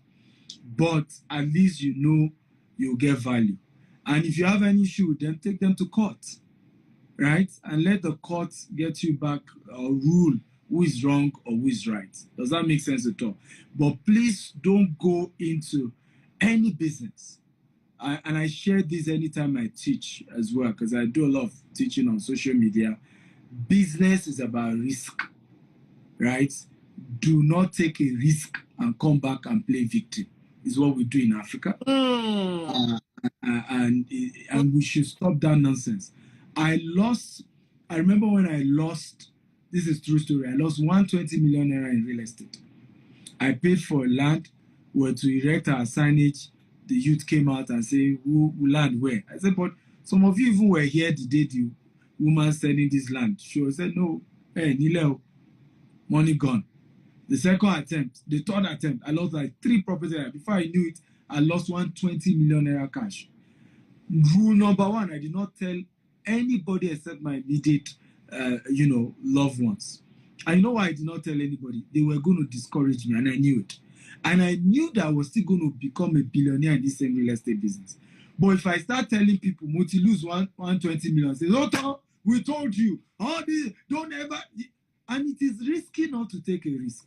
but at least you know you'll get value. And if you have any issue, then take them to court, right? And let the court get you back or rule who is wrong or who is right. Does that make sense at all? But please don't go into any business. And I share this anytime I teach as well, because I do a lot of teaching on social media. Business is about risk, right? Do not take a risk and come back and play victim. Is what we do in Africa. And we should stop that nonsense. I remember when I lost, this is true story, I lost 120 million naira in real estate. I paid for land, were to erect our signage. The youth came out and said, who land where? I said, but some of you even were here the day the woman selling this land. She said, no, hey, Nileo, money gone. The second attempt, the third attempt, I lost like 3 properties. Before I knew it, I lost 120 million naira cash. Rule number 1, I did not tell anybody except my immediate, loved ones. I know why I did not tell anybody. They were going to discourage me, and I knew it. And I knew that I was still going to become a billionaire in this same real estate business. But if I start telling people, Moti lose 120 million, say, oh, we told you, don't ever. And it is risky not to take a risk.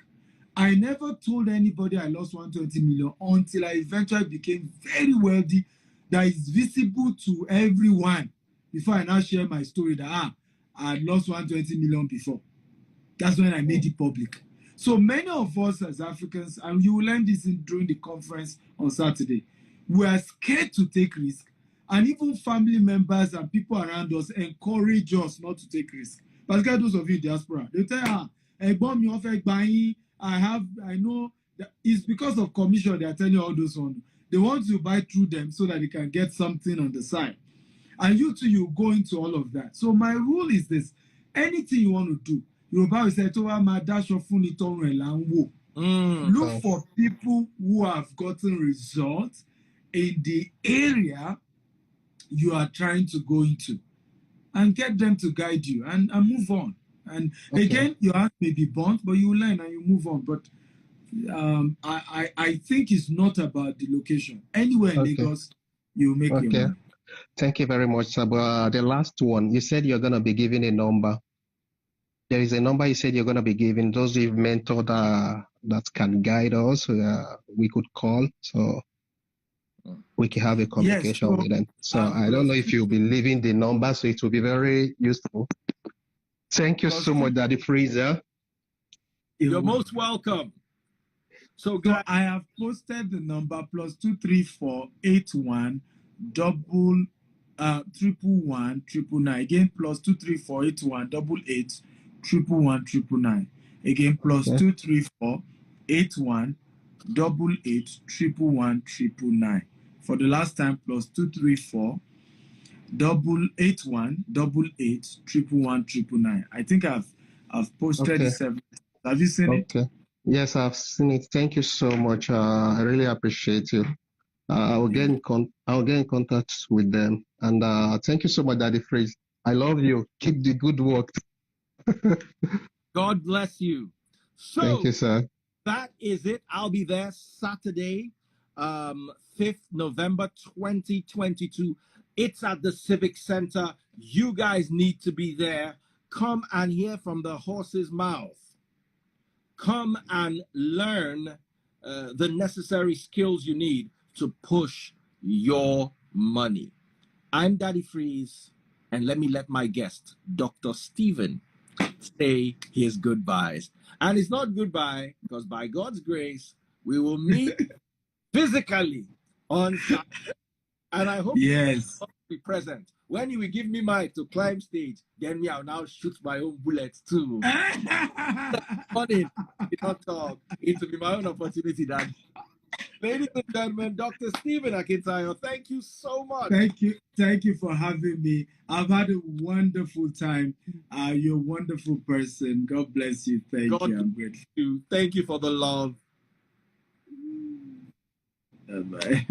I never told anybody I lost 120 million until I eventually became very wealthy, that is visible to everyone, before I now share my story that I had lost 120 million before. That's when I made it public. So many of us as Africans, and you will learn this during the conference on Saturday, we are scared to take risk. And even family members and people around us encourage us not to take risk. Particularly those of you in diaspora, they tell I know that it's because of commission they are telling you all those ones. They want to buy through them so that they can get something on the side. And you too, you go into all of that. So my rule is this: anything you want to do, Yoruba will say, look for people who have gotten results in the area you are trying to go into, and get them to guide you and move on. And again, your heart may be burnt, but you learn and you move on. But I think it's not about the location. Anywhere in Lagos, you make your money. Thank you very much, sir. But the last one, you said you're going to be giving a number. there is a number you said you're going to be giving. Those you've mentored that can guide us, we could call. So we can have a communication so, with them. So I don't know if you'll be leaving the number, so it will be very useful. Thank you so much, Daddy Freezer. You're most welcome. So I have posted the number +23481 double 111 again +23481 88 again +23481 88 for the last time +234 881 88 I think I've posted the 7. Have you seen it? Okay. Yes, I've seen it. Thank you so much. I really appreciate you. I'll get in contact with them. And thank you so much, Daddy Freeze. I love you. Keep the good work. God bless you. So thank you, sir. That is it. I'll be there Saturday, 5th November 2022. It's at the Civic Center. You guys need to be there. Come and hear from the horse's mouth. Come and learn the necessary skills you need to push your money. I'm Daddy Freeze, and let me let my guest, Dr. Stephen, say his goodbyes. And it's not goodbye, because by God's grace, we will meet physically on Saturday. And I hope you will be present. When you will give me mic to climb stage, then me, I'll now shoot my own bullets too. Funny, not talk. It will be my own opportunity. That, ladies and gentlemen, Dr. Stephen Akintayo, thank you so much. Thank you for having me. I've had a wonderful time. You're a wonderful person. God bless you. Thank you. I'm grateful. Thank you for the love. Bye-bye.